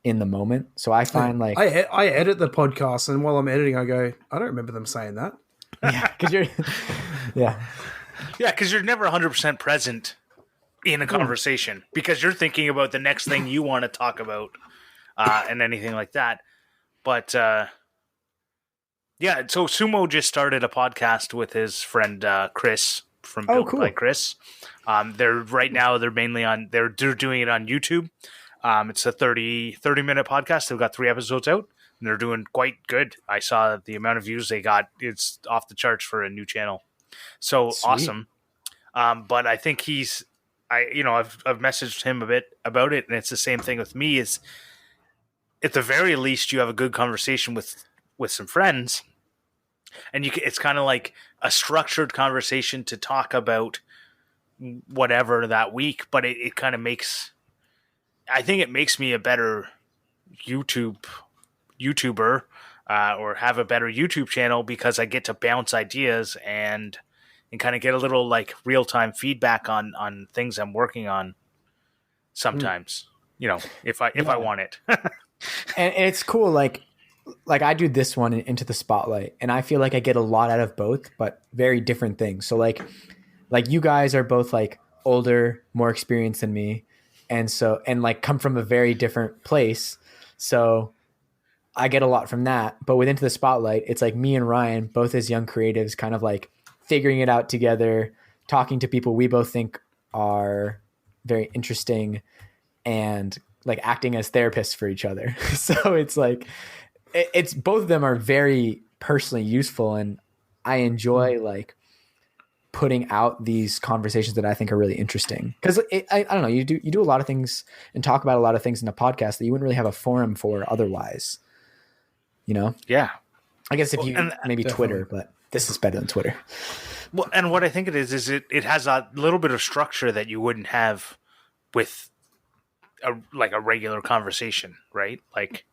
B: in the moment. So I find like
C: I edit the podcast, and while I'm editing, I go, I don't remember them saying that.
B: yeah, because you're yeah.
A: Yeah, because you're never 100% present in a conversation because you're thinking about the next thing you want to talk about and anything like that. But yeah, so Sumo just started a podcast with his friend Chris from Built by Chris. They're doing it on YouTube. It's a 30-minute podcast. They've got 3 episodes out, and they're doing quite good. I saw the amount of views they got. It's off the charts for a new channel. So sweet. Awesome. But I think I've messaged him a bit about it, and it's the same thing with me. Is at the very least you have a good conversation with some friends, and it's kind of like a structured conversation to talk about whatever that week. But it kind of makes, I think it makes me a better YouTuber or have a better YouTube channel because I get to bounce ideas and kind of get a little like real-time feedback on things I'm working on sometimes, if I want it.
B: And it's cool. Like I do this one Into the Spotlight, and I feel like I get a lot out of both, but very different things. So like you guys are both like older, more experienced than me. And like come from a very different place. So I get a lot from that. But with Into the Spotlight, it's like me and Ryan, both as young creatives, kind of like figuring it out together, talking to people we both think are very interesting and like acting as therapists for each other. So it's like, it's both of them are very personally useful. And I enjoy like putting out these conversations that I think are really interesting. Cause I don't know, you do a lot of things and talk about a lot of things in a podcast that you wouldn't really have a forum for otherwise,
A: Yeah.
B: I guess if you maybe definitely. Twitter, but this is better than Twitter.
A: Well, and what I think it is it has a little bit of structure that you wouldn't have with a regular conversation, right? Like,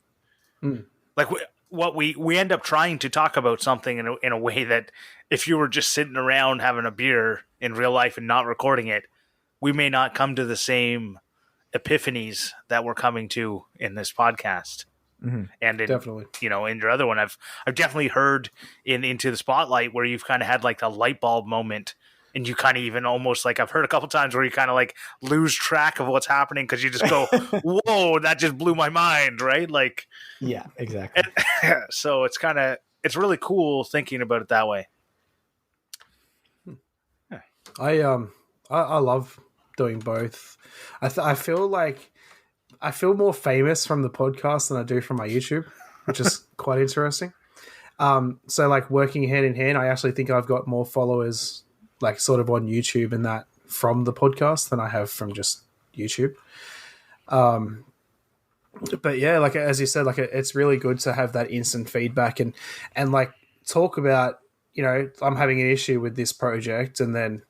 A: like what we end up trying to talk about something in a way that if you were just sitting around having a beer in real life and not recording it, we may not come to the same epiphanies that we're coming to in this podcast. Mm-hmm. And
C: definitely,
A: in your other one, I've definitely heard Into the Spotlight where you've kind of had like a light bulb moment, and you kind of even almost like I've heard a couple times where you kind of like lose track of what's happening because you just go, "Whoa, that just blew my mind!" Right? Like,
B: yeah, exactly.
A: So it's really cool thinking about it that way.
C: I love doing both. I feel more famous from the podcast than I do from my YouTube, which is quite interesting. So like working hand in hand, I actually think I've got more followers like sort of on YouTube and that from the podcast than I have from just YouTube. But yeah, like as you said, like it's really good to have that instant feedback and like talk about, I'm having an issue with this project and then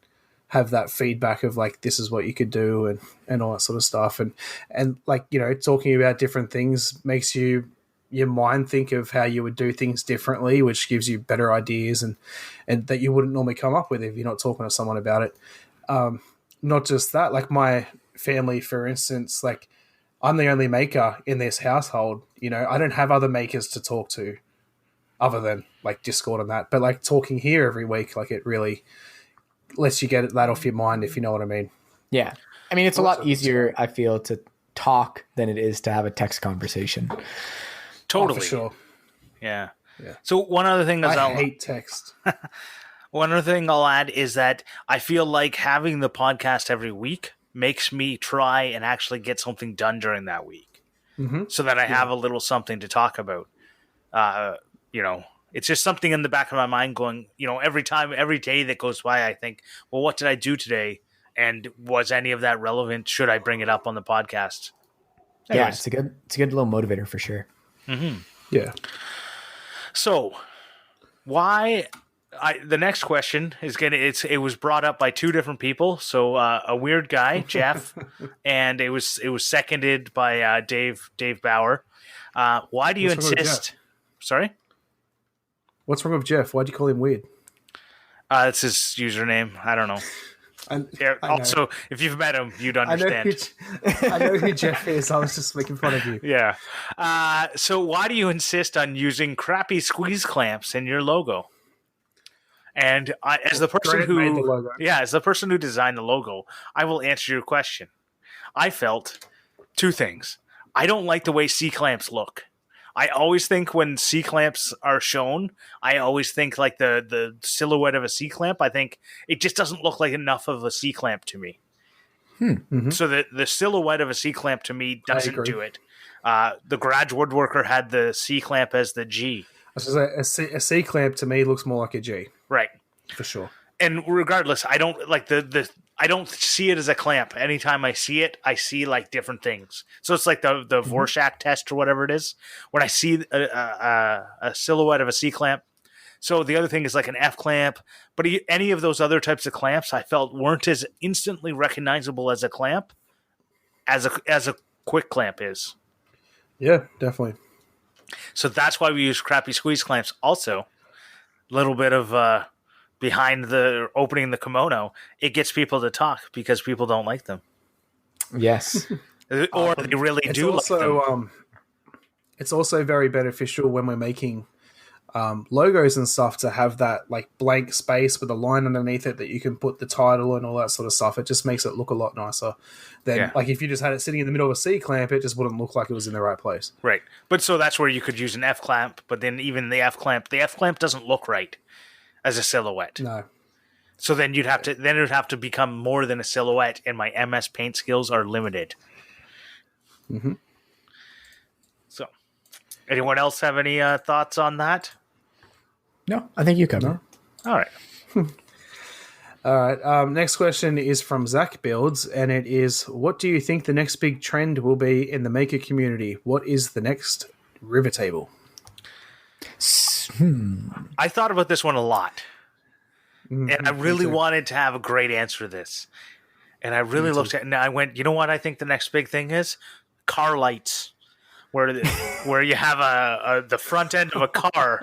C: have that feedback of like, this is what you could do and all that sort of stuff. And like, talking about different things makes your mind think of how you would do things differently, which gives you better ideas and that you wouldn't normally come up with if you're not talking to someone about it. Not just that, like my family, for instance, like I'm the only maker in this household, I don't have other makers to talk to other than like Discord and that, but like talking here every week, like it really lets you get that off your mind, if you know what I mean.
B: Yeah. I mean, it's a lot easier, I feel, to talk than it is to have a text conversation.
A: Totally.
C: Oh, for sure.
A: Yeah. So one other thing is
C: I hate text.
A: One other thing I'll add is that I feel like having the podcast every week makes me try and actually get something done during that week, so that I have a little something to talk about. It's just something in the back of my mind going, every day that goes by, I think, well, what did I do today? And was any of that relevant? Should I bring it up on the podcast? Anyways.
B: Yeah, it's a good little motivator for sure.
A: Mm-hmm.
C: Yeah.
A: So the next question is it was brought up by 2 different people. So a weird guy, Jeff, and it was seconded by Dave Bauer. Why do you insist? Sorry?
C: What's wrong with Jeff? Why'd you call him weird?
A: That's his username. I don't know. Yeah.
C: I know.
A: Also, if you've met him, you'd
C: I
A: understand.
C: know who Jeff is. I was just making fun of you.
A: Yeah. So why do you insist on using crappy squeeze clamps in your logo? And as the person
C: Grant made the
A: who,
C: logo.
A: as the person who designed the logo, I will answer your question. I felt two things. I don't like the way C clamps look. I always think when C clamps are shown, I always think like the silhouette of a C clamp. I think it just doesn't look like enough of a C clamp to me.
C: Mm-hmm.
A: So the silhouette of a C clamp to me doesn't
C: agree.
A: do it. The garage woodworker had the C clamp as the G.
C: I was gonna say, a C clamp to me looks more like a G,
A: Right.
C: for sure.
A: And regardless, I don't like the I don't see it as a clamp. Anytime I see it, I see like different things. So it's like the Rorschach test or whatever it is. When I see a silhouette of a C clamp. So the other thing is like an F clamp, but any of those other types of clamps I felt weren't as instantly recognizable as a clamp as a quick clamp is.
C: Yeah, definitely.
A: So that's why we use crappy squeeze clamps. Also, a little bit of behind the opening the kimono, it gets people to talk because people don't like them.
B: Yes.
A: Or they really do like them.
C: It's also very beneficial when we're making logos and stuff to have that like blank space with a line underneath it that you can put the title and all that sort of stuff. It just makes it look a lot nicer than like if you just had it sitting in the middle of a C clamp, it just wouldn't look like it was in the right place.
A: Right. But so that's where you could use an F clamp, but then even the F clamp doesn't look right as a silhouette.
C: No.
A: So then it would have to become more than a silhouette, and my MS Paint skills are limited.
C: Mm-hmm.
A: So, anyone else have any thoughts on that?
B: No, I think you covered it.
A: All right.
C: All right. Next question is from Zach Builds, and it is: what do you think the next big trend will be in the maker community? What is the next river table?
A: I thought about this one a lot, and I really wanted to have a great answer to this. And I really looked at it, and I went, you know what I think the next big thing is? Car lights, where you have the front end of a car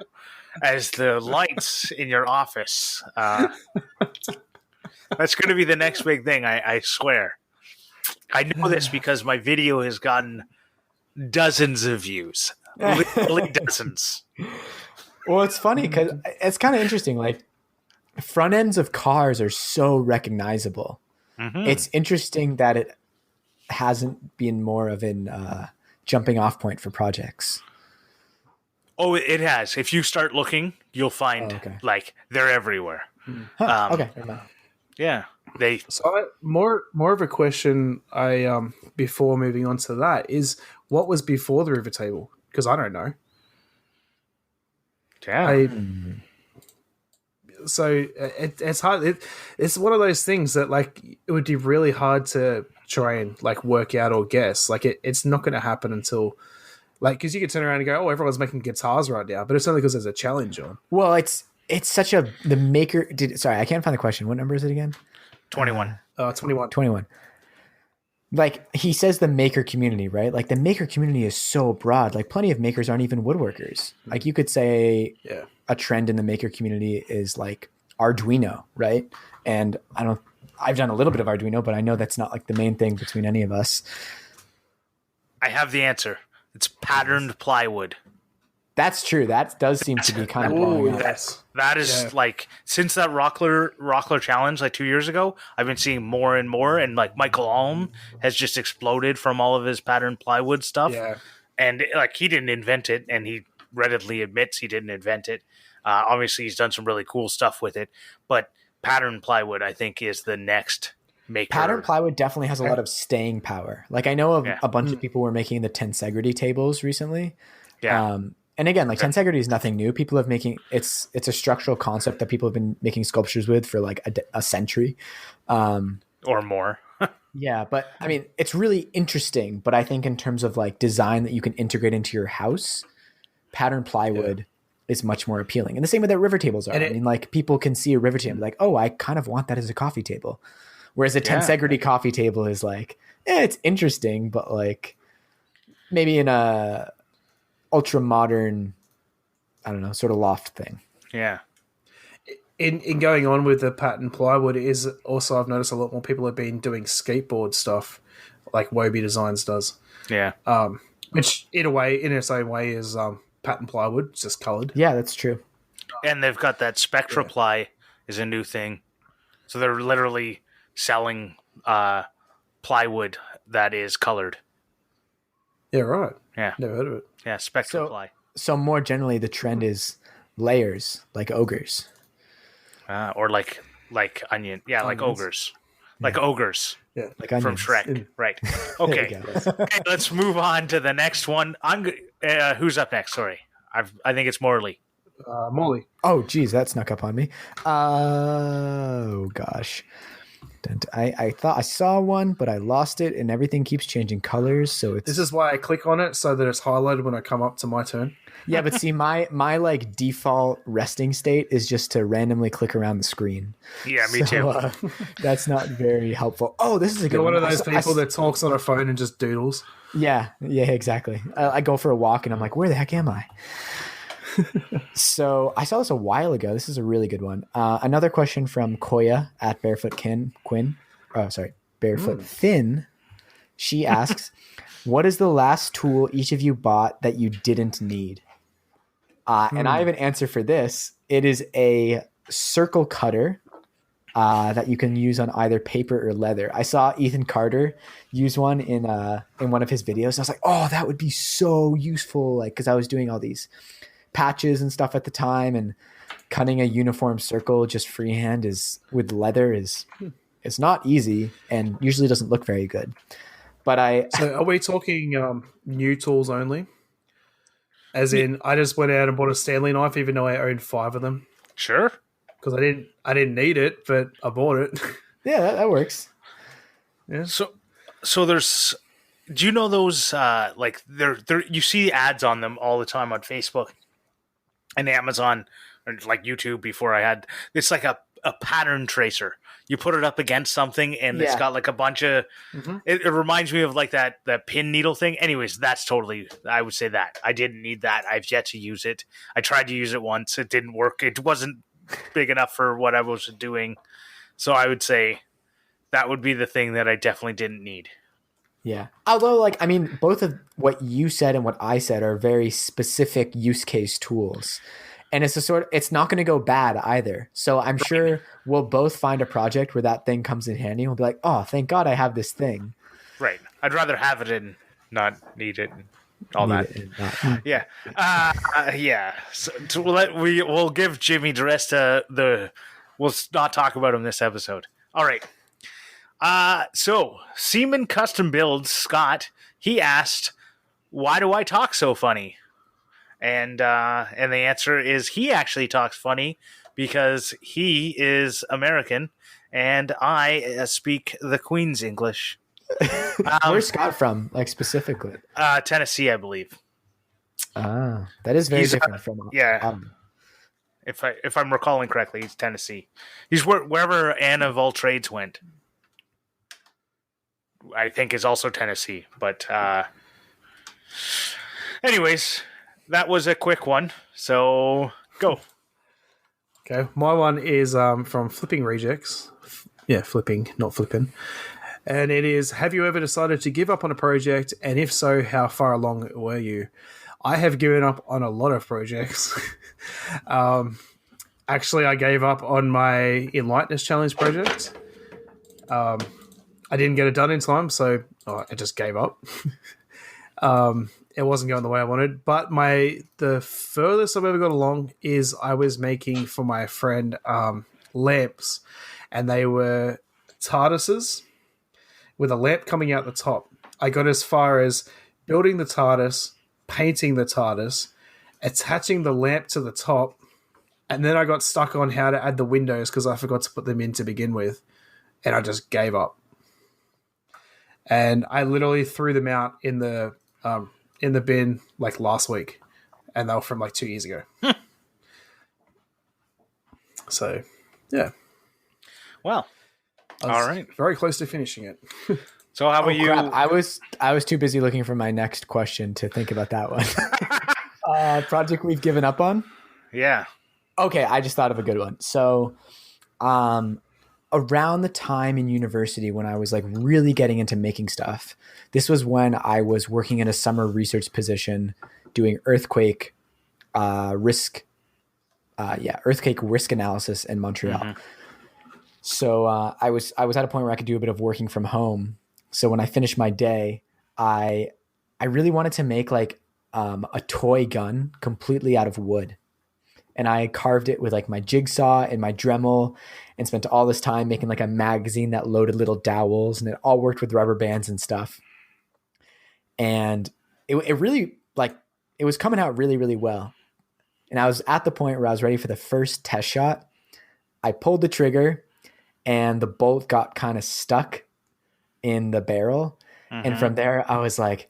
A: as the lights in your office. That's going to be the next big thing, I swear. I know this because my video has gotten dozens of views. Literally dozens.
B: Well, it's funny because it's kind of interesting. Like, front ends of cars are so recognizable. Mm-hmm. It's interesting that it hasn't been more of an jumping off point for projects.
A: Oh, it has. If you start looking, you'll find like they're everywhere.
B: Huh, okay.
A: Yeah.
C: So more of a question before moving on to that is, what was before the river table? Because I don't know.
A: Yeah.
C: So it's hard. It's one of those things that like it would be really hard to try and like work out or guess. Like it's not going to happen until like, because you could turn around and go, oh, everyone's making guitars right now, but it's only because there's a challenge on.
B: Well, it's such a the maker. Sorry, I can't find the question. What number is it again?
A: 21.
B: 21. Like he says, the maker community, right? Like the maker community is so broad. Like plenty of makers aren't even woodworkers. Like you could say a trend in the maker community is like Arduino, right? And I've done a little bit of Arduino, but I know that's not like the main thing between any of us.
A: I have the answer. It's patterned plywood.
B: That's true. That does seem to be kind of blowing up.
A: That is like, since that Rockler challenge like 2 years ago, I've been seeing more and more, and like Michael Alm has just exploded from all of his patterned plywood stuff.
C: Yeah.
A: And like he didn't invent it, and he readily admits he didn't invent it. Obviously, he's done some really cool stuff with it, but patterned plywood, I think, is the next maker.
B: Patterned plywood definitely has a lot of staying power. Like I know of a bunch of people were making the tensegrity tables recently.
A: Yeah.
B: And again, like tensegrity is nothing new. People have it's a structural concept that people have been making sculptures with for like a century.
A: Or more.
B: Yeah, but I mean, it's really interesting. But I think in terms of like design that you can integrate into your house, patterned plywood is much more appealing. And the same with that river tables are. I mean, like people can see a river table like, oh, I kind of want that as a coffee table. Whereas a tensegrity coffee table is like, it's interesting, but like maybe in a ultra modern, I don't know, sort of loft thing.
A: Yeah.
C: in going on with the pattern plywood is also I've noticed a lot more people have been doing skateboard stuff, like Wobie Designs does.
A: Yeah.
C: Which in its own way is pattern plywood, just coloured.
B: Yeah, that's true.
A: And they've got that Spectra ply is a new thing. So they're literally selling plywood that is colored.
C: Yeah, right.
A: Yeah.
C: Never heard of it.
A: Yeah, Spectra ply.
B: So more generally, the trend is layers, like ogres.
A: Or like onion. Yeah, like
C: Onions.
A: ogres. Like ogres
C: Yeah.
B: Like
A: from
B: onions.
A: Shrek. Right.
B: There
A: Okay.
B: you go.
A: Okay, let's move on to the next one. Who's up next? Sorry. I think it's Morley.
C: Morley.
B: Oh, geez, that snuck up on me. Oh, gosh. I thought I saw one, but I lost it, and everything keeps changing colors. So it's
C: This is why I click on it so that it's highlighted when I come up to my turn.
B: yeah. But see, my like default resting state is just to randomly click around the screen.
A: Yeah, me too.
B: That's not very helpful. Oh, this is a good
C: You're one of
B: one.
C: those people that talks on a phone and just doodles.
B: Yeah, exactly. I go for a walk and I'm like, where the heck am I? So I saw this a while ago. This is a really good one. Another question from Koya at Barefoot Quinn. Oh, sorry, Barefoot Thin. She asks, what is the last tool each of you bought that you didn't need? And I have an answer for this. It is a circle cutter that you can use on either paper or leather. I saw Ethan Carter use one in one of his videos. I was like, oh, that would be so useful. Like, because I was doing all these patches and stuff at the time, and cutting a uniform circle just freehand with leather is not easy and usually doesn't look very good. But
C: So are we talking new tools only? As in, I just went out and bought a Stanley knife, even though I owned 5 of them,
A: Sure.
C: because I didn't need it, but I bought it.
B: yeah, that works.
C: Yeah.
A: So there's. Do you know those? Like they're you see ads on them all the time on Facebook and Amazon, or like YouTube. Before I had, it's like a pattern tracer. You put it up against something, and it's got like a bunch of. It reminds me of like that pin needle thing. Anyways, that's totally. I would say that I didn't need that. I've yet to use it. I tried to use it once. It didn't work. It wasn't big enough for what I was doing. So I would say that would be the thing that I definitely didn't need.
B: Yeah. Although, like, I mean, both of what you said and what I said are very specific use case tools. And it's not going to go bad either. So I'm sure we'll both find a project where that thing comes in handy. And we'll be like, oh, thank God I have this thing.
A: Right. I'd rather have it and not need it and all
B: Need
A: that.
B: it and not-
A: Yeah. Yeah. So we'll give Jimmy the rest of we'll not talk about him this episode. All right. So Seaman Custom Builds, Scott, he asked, why do I talk so funny? And the answer is he actually talks funny because he is American and I speak the Queen's English.
B: Where's Scott from, like, specifically?
A: Tennessee, I believe.
B: That is very different from
A: If I'm recalling correctly, he's Tennessee. He's wherever Anne of all trades went. I think is also Tennessee, but anyways, that was a quick one. So go.
C: Okay, my one is from Flipping Rejects. Yeah, flipping, not flipping. And it is, have you ever decided to give up on a project? And if so, how far along were you? I have given up on a lot of projects. Actually, I gave up on my Enlighteners Challenge project. I didn't get it done in time, so I just gave up. It wasn't going the way I wanted. But the furthest I've ever got along is I was making for my friend lamps, and they were TARDISes with a lamp coming out the top. I got as far as building the TARDIS, painting the TARDIS, attaching the lamp to the top, and then I got stuck on how to add the windows because I forgot to put them in to begin with, and I just gave up. And I literally threw them out in the bin like last week, and they were from like 2 years ago. So, yeah.
A: Well, all right.
C: Very close to finishing it.
A: So how about you?
B: Crap. I was too busy looking for my next question to think about that one. Project we've given up on?
A: Yeah.
B: Okay, I just thought of a good one. So, around the time in university when I was like really getting into making stuff, this was when I was working in a summer research position doing earthquake risk analysis in Montreal.
A: Mm-hmm.
B: So I was at a point where I could do a bit of working from home. So when I finished my day, I really wanted to make like a toy gun completely out of wood. And I carved it with like my jigsaw and my Dremel and spent all this time making like a magazine that loaded little dowels, and it all worked with rubber bands and stuff. And it really like, it was coming out really, really well. And I was at the point where I was ready for the first test shot. I pulled the trigger and the bolt got kind of stuck in the barrel.
A: Mm-hmm.
B: And from there I was like,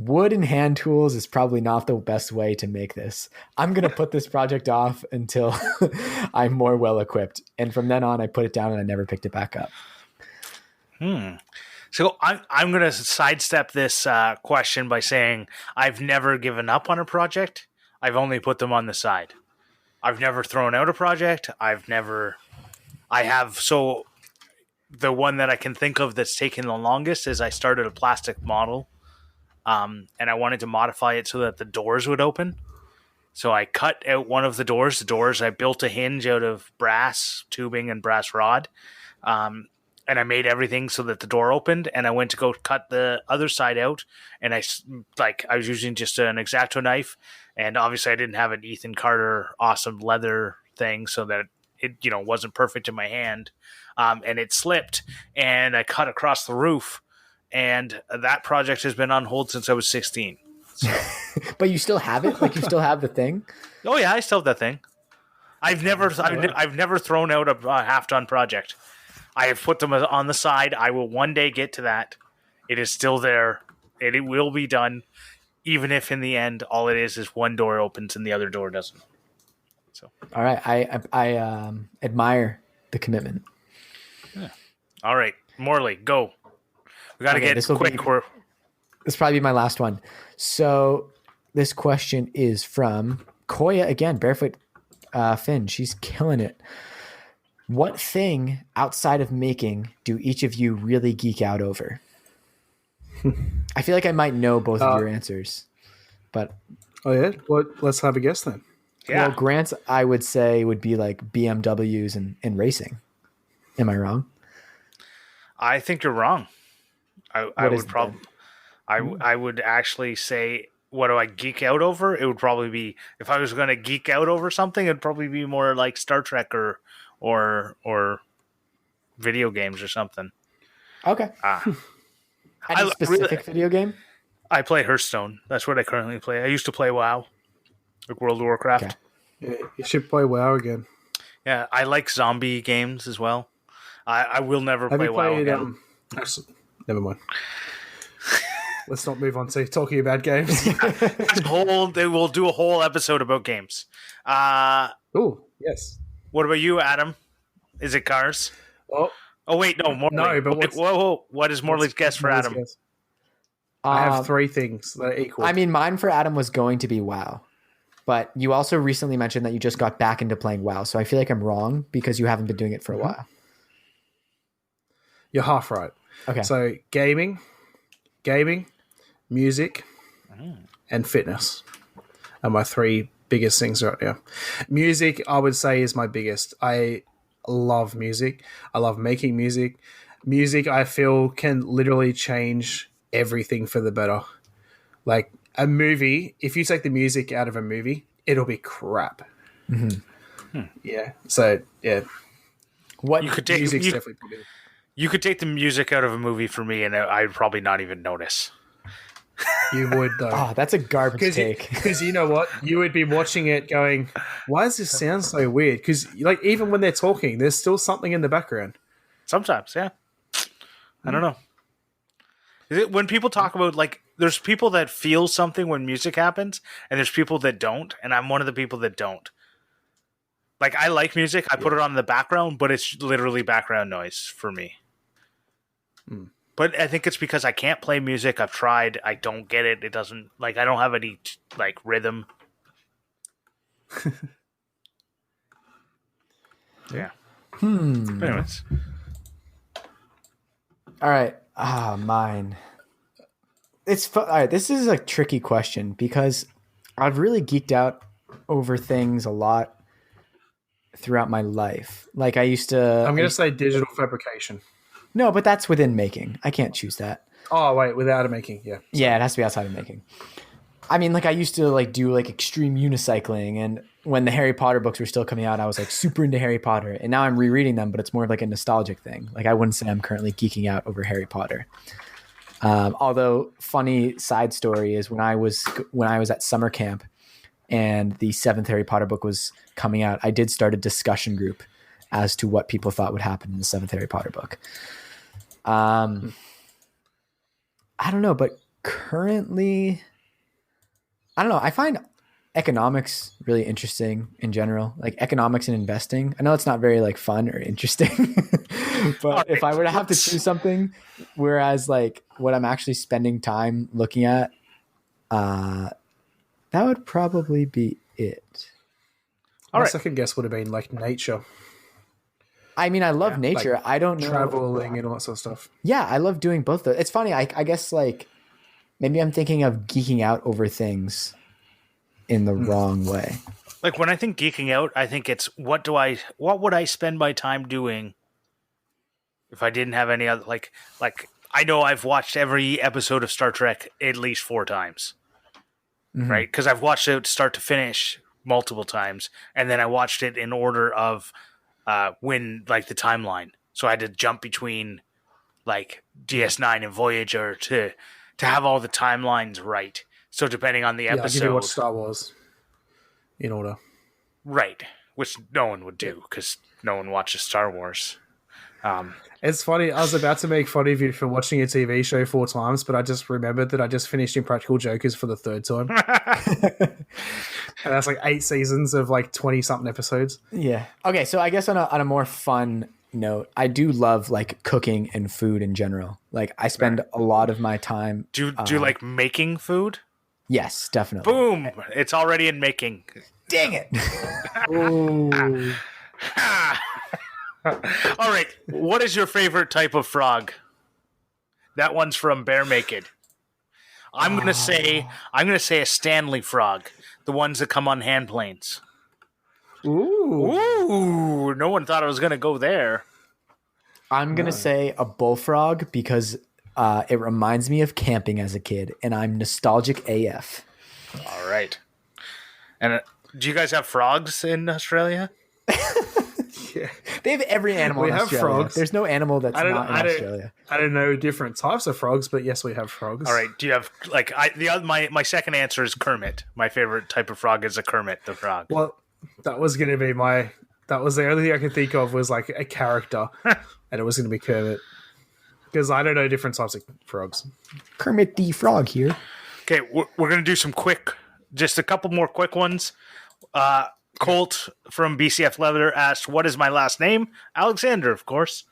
B: wood and hand tools is probably not the best way to make this. I'm going to put this project off until I'm more well equipped. And from then on, I put it down and I never picked it back up.
A: So I'm going to sidestep this question by saying I've never given up on a project. I've only put them on the side. I've never thrown out a project. So the one that I can think of that's taken the longest is I started a plastic model. And I wanted to modify it so that the doors would open. So I cut out one of the doors. I built a hinge out of brass tubing and brass rod. And I made everything so that the door opened. And I went to go cut the other side out. And I was using just an X-Acto knife. And obviously I didn't have an Ethan Carter awesome leather thing so that it wasn't perfect in my hand. And it slipped. And I cut across the roof. And that project has been on hold since I was 16. So.
B: But you still have it? Like you still have the thing?
A: Oh yeah, I still have that thing. I've never thrown out a half-done project. I have put them on the side. I will one day get to that. It is still there. It will be done, even if in the end all it is one door opens and the other door doesn't. So.
B: All right, I admire the commitment.
A: Yeah. All right, Morley, go. We got to get quick.
B: This will probably be my last one. So this question is from Koya again, Barefoot Finn. She's killing it. What thing outside of making do each of you really geek out over? I feel like I might know both of your answers, but
C: oh yeah, well, let's have a guess then.
A: Yeah.
B: Well, Grant's I would say would be like BMWs and racing. Am I wrong?
A: I think you're wrong. I would actually say, what do I geek out over? It would probably be, if I was going to geek out over something, it'd probably be more like Star Trek or video games or something.
B: Okay. Any specific video game?
A: I play Hearthstone. That's what I currently play. I used to play WoW, like World of Warcraft.
B: Okay.
C: Yeah, you should play WoW again.
A: Yeah, I like zombie games as well. I will never play WoW again.
C: Never mind. Let's not move on to talking about games.
A: They will do a whole episode about games.
C: Oh, yes.
A: What about you, Adam? Is it cars?
C: Oh
A: wait, no, Morley.
C: No, but
A: whoa. What is Morley's guess for Adam?
C: I have three things that are equal.
B: I mean, mine for Adam was going to be WoW. But you also recently mentioned that you just got back into playing WoW. So I feel like I'm wrong because you haven't been doing it for a while.
C: You're half right.
B: Okay.
C: So gaming, music, and fitness are my three biggest things right now. Music, I would say, is my biggest. I love music. I love making music. Music, I feel, can literally change everything for the better. Like a movie, if you take the music out of a movie, it'll be crap.
B: Mm-hmm.
C: Yeah. So, yeah.
B: What
A: you could take
C: music's definitely pretty.
A: You could take the music out of a movie for me, and I'd probably not even notice.
C: You would, though.
B: Oh, that's a garbage take.
C: Because you know what? You would be watching it going, why does this sound so weird? Because like even when they're talking, there's still something in the background.
A: Sometimes, yeah. I don't know. Is it when people talk about, like, there's people that feel something when music happens, and there's people that don't, and I'm one of the people that don't. Like, I like music. I put it on in the background, but it's literally background noise for me. But I think it's because I can't play music. I've tried. I don't get it. It doesn't, like, I don't have any, like, rhythm. Yeah. Anyways.
B: All right. Mine. All right. This is a tricky question because I've really geeked out over things a lot throughout my life. Like I used to.
C: I'm going to say digital fabrication.
B: No, but that's within making. I can't choose that.
C: Oh, wait, without a making, yeah.
B: Yeah, it has to be outside of making. I mean, like I used to like do like extreme unicycling, and when the Harry Potter books were still coming out, I was like super into Harry Potter, and now I'm rereading them, but it's more of like a nostalgic thing. Like I wouldn't say I'm currently geeking out over Harry Potter. Although funny side story is when I was at summer camp and the 7th Harry Potter book was coming out, I did start a discussion group as to what people thought would happen in the 7th Harry Potter book. I don't know, but currently, I don't know. I find economics really interesting in general, like economics and investing. I know it's not very like fun or interesting, but if I were to have to choose something, whereas like what I'm actually spending time looking at, that would probably be it.
C: My second guess would have been like nature.
B: I mean, I love nature.
C: Like
B: I don't know.
C: Traveling and all that sort of stuff.
B: Yeah, I love doing both. It's funny. I guess like maybe I'm thinking of geeking out over things in the wrong way.
A: Like when I think geeking out, I think it's what would I spend my time doing if I didn't have any other like I know I've watched every episode of Star Trek at least 4 times. Right? Because I've watched it start to finish multiple times, and then I watched it in order of when like the timeline. So I had to jump between like DS9 and Voyager to have all the timelines right. So depending on the episode,
C: I watch Star Wars in order,
A: right? Which no one would do because no one watches Star Wars.
C: It's funny. I was about to make fun of you for watching a TV show 4 times, but I just remembered that I just finished Impractical Jokers for the 3rd time, and that's like 8 seasons of like 20-something episodes.
B: Yeah. Okay. So I guess on a more fun note, I do love like cooking and food in general. Like I spend a lot of my time.
A: Do you like making food?
B: Yes, definitely.
A: Boom! It's already in making.
B: Dang it.
A: All right. What is your favorite type of frog? That one's from Bear Naked. I'm gonna say a Stanley frog. The ones that come on hand planes. Ooh! No one thought I was gonna go there.
B: I'm gonna say a bullfrog because it reminds me of camping as a kid, and I'm nostalgic AF.
A: All right. And do you guys have frogs in Australia?
C: Yeah.
B: They have every animal in Australia.
C: Frogs.
B: There's no animal that's not in Australia.
C: I don't know different types of frogs, but yes, we have frogs.
A: All right. Do you have like my second answer is Kermit. My favorite type of frog is a Kermit the frog.
C: Well, that was going to be that was the only thing I could think of was like a character, and it was going to be Kermit. Because I don't know different types of frogs.
B: Kermit the Frog here.
A: Okay, we're going to do just a couple more quick ones. Colt from BCF Leather asked, "What is my last name?" Alexander, of course.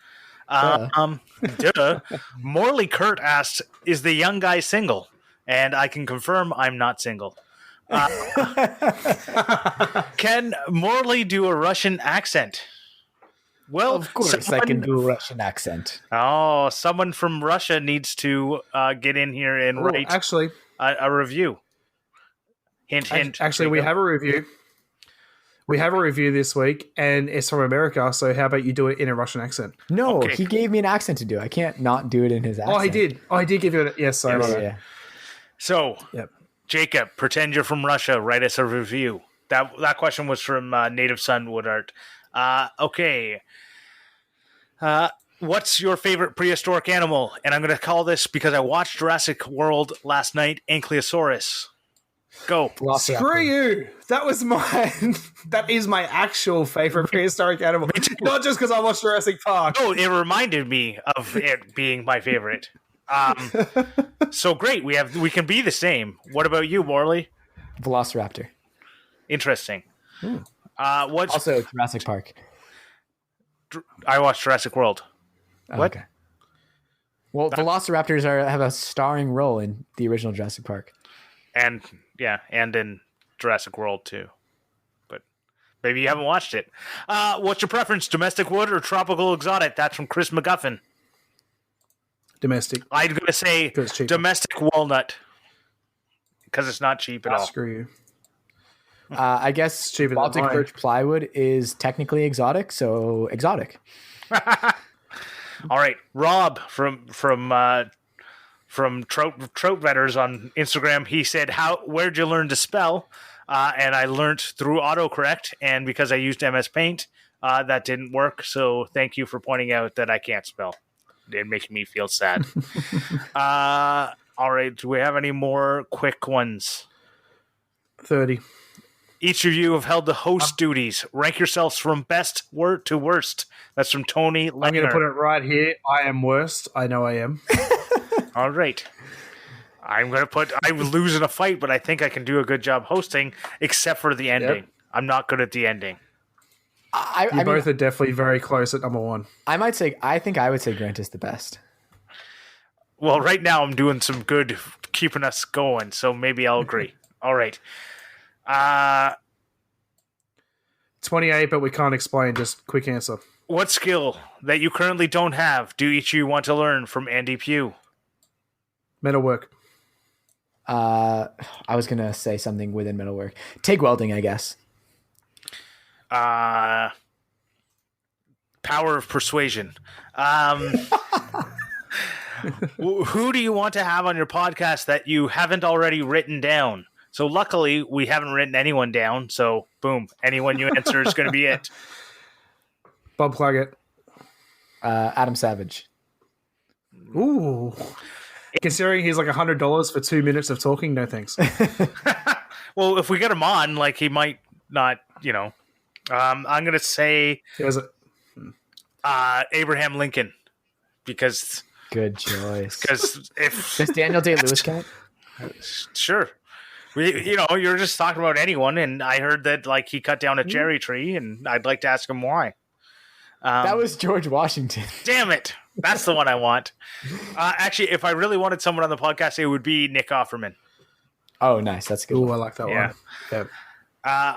A: Duh. Morley Kurt asked, "Is the young guy single?" And I can confirm I'm not single. Can Morley do a Russian accent? Well,
B: of course I can do a Russian accent.
A: Oh, someone from Russia needs to get in here and write a review. Hint, hint.
C: Actually, we have a review. We have a review this week, and it's from America, so how about you do it in a Russian accent?
B: No, okay. He gave me an accent to do. I can't not do it in his accent.
C: Oh, he did. Oh, he did give you an... Yes, sorry.
B: Yeah.
A: So, Jacob, pretend you're from Russia. Write us a review. That question was from Native Son Woodart. Okay. What's your favorite prehistoric animal? And I'm going to call this, because I watched Jurassic World last night, Ankylosaurus. Go.
C: Screw you. That was mine. That is my actual favorite prehistoric animal. Not just because I watched Jurassic Park.
A: Oh, it reminded me of it being my favorite. So great. We can be the same. What about you, Morley?
B: Velociraptor.
A: Interesting.
B: Also Jurassic Park.
A: I watched Jurassic World. What?
B: Okay. Well, Velociraptors have a starring role in the original Jurassic Park.
A: And in Jurassic World too. Maybe you haven't watched it. What's your preference, domestic wood or tropical exotic? That's from Chris McGuffin.
C: Domestic.
A: I'm going to say domestic walnut because it's not cheap at all.
C: Screw you.
B: I guess Baltic birch plywood is technically exotic, so exotic.
A: All right, Rob from Trout Vetters on Instagram. He said, where'd you learn to spell? And I learned through autocorrect, and because I used MS Paint, that didn't work. So thank you for pointing out that I can't spell. It makes me feel sad. All right, do we have any more quick ones?
C: 30.
A: Each of you have held the host duties. Rank yourselves from best to worst. That's from Tony Lehner.
C: I'm going to put it right here. I am worst. I know I am.
A: All right. I'm losing a fight, but I think I can do a good job hosting, except for the ending. Yep. I'm not good at the ending.
C: You both are definitely very close at number one.
B: I think I would say Grant is the best.
A: Well, right now I'm doing some good keeping us going, so maybe I'll agree. All right.
C: 28, but we can't explain. Just quick answer.
A: What skill that you currently don't have do each of you want to learn from Andy Pugh?
C: Metalwork.
B: I was going to say something within metalwork. TIG welding, I guess.
A: Power of persuasion. Who do you want to have on your podcast that you haven't already written down? So luckily, we haven't written anyone down. So boom, anyone you answer is going to be it.
C: Bob Claggett.
B: Adam Savage.
C: Ooh. Considering he's like $100 for 2 minutes of talking, no thanks.
A: Well, if we get him on, like he might not, I'm going to say Abraham Lincoln because
B: good choice.
A: Because if
B: does Daniel Day-Lewis count?
A: Sure. You're just talking about anyone, and I heard that like he cut down a cherry tree, and I'd like to ask him why.
B: That was George Washington.
A: Damn it. That's the one I want. Actually, if I really wanted someone on the podcast, it would be Nick Offerman.
B: Oh, nice. That's good.
C: Ooh, I like that one.
A: Yeah.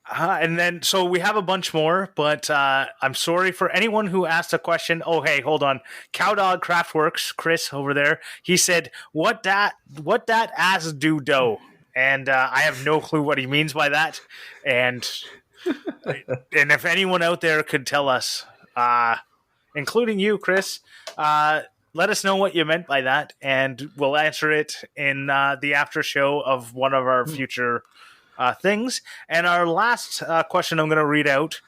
A: And then, so we have a bunch more, but I'm sorry for anyone who asked a question. Oh, hey, hold on. Cowdog Craftworks, Chris over there, he said, what that ass do dough? And I have no clue what he means by that. And if anyone out there could tell us, including you, Chris, let us know what you meant by that, and we'll answer it in the after show of one of our future things. And our last question I'm going to read out.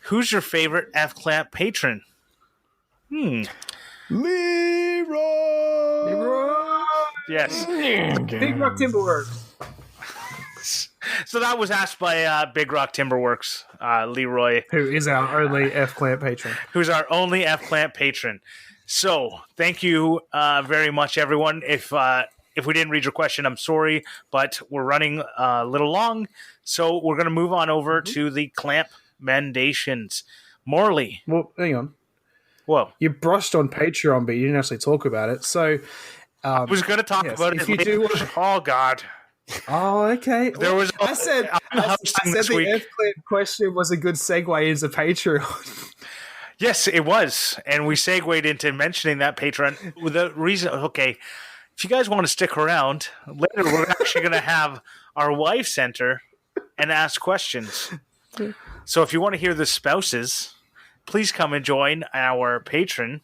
A: Who's your favorite F-Clamp patron?
B: Leroy!
A: Yes.
C: Big Rock Timberworks.
A: So that was asked by Big Rock Timberworks, Leroy.
C: Who is our only F-Clamp patron.
A: Who's our only F-Clamp patron. So thank you very much, everyone. If we didn't read your question, I'm sorry, but we're running a little long. So we're going to move on over to the Clampmendations. Morley.
C: Well, hang on.
A: Whoa.
C: You brushed on Patreon, but you didn't actually talk about it. So
A: I was going to talk about it.
C: If you do,
A: oh God.
C: Oh, okay.
A: There was.
C: I said the F-Clamp question was a good segue into Patreon.
A: Yes, it was, and we segued into mentioning that Patreon. The reason, okay, if you guys want to stick around later, we're actually going to have our wife center and ask questions. So if you want to hear the spouses, please come and join our patronin.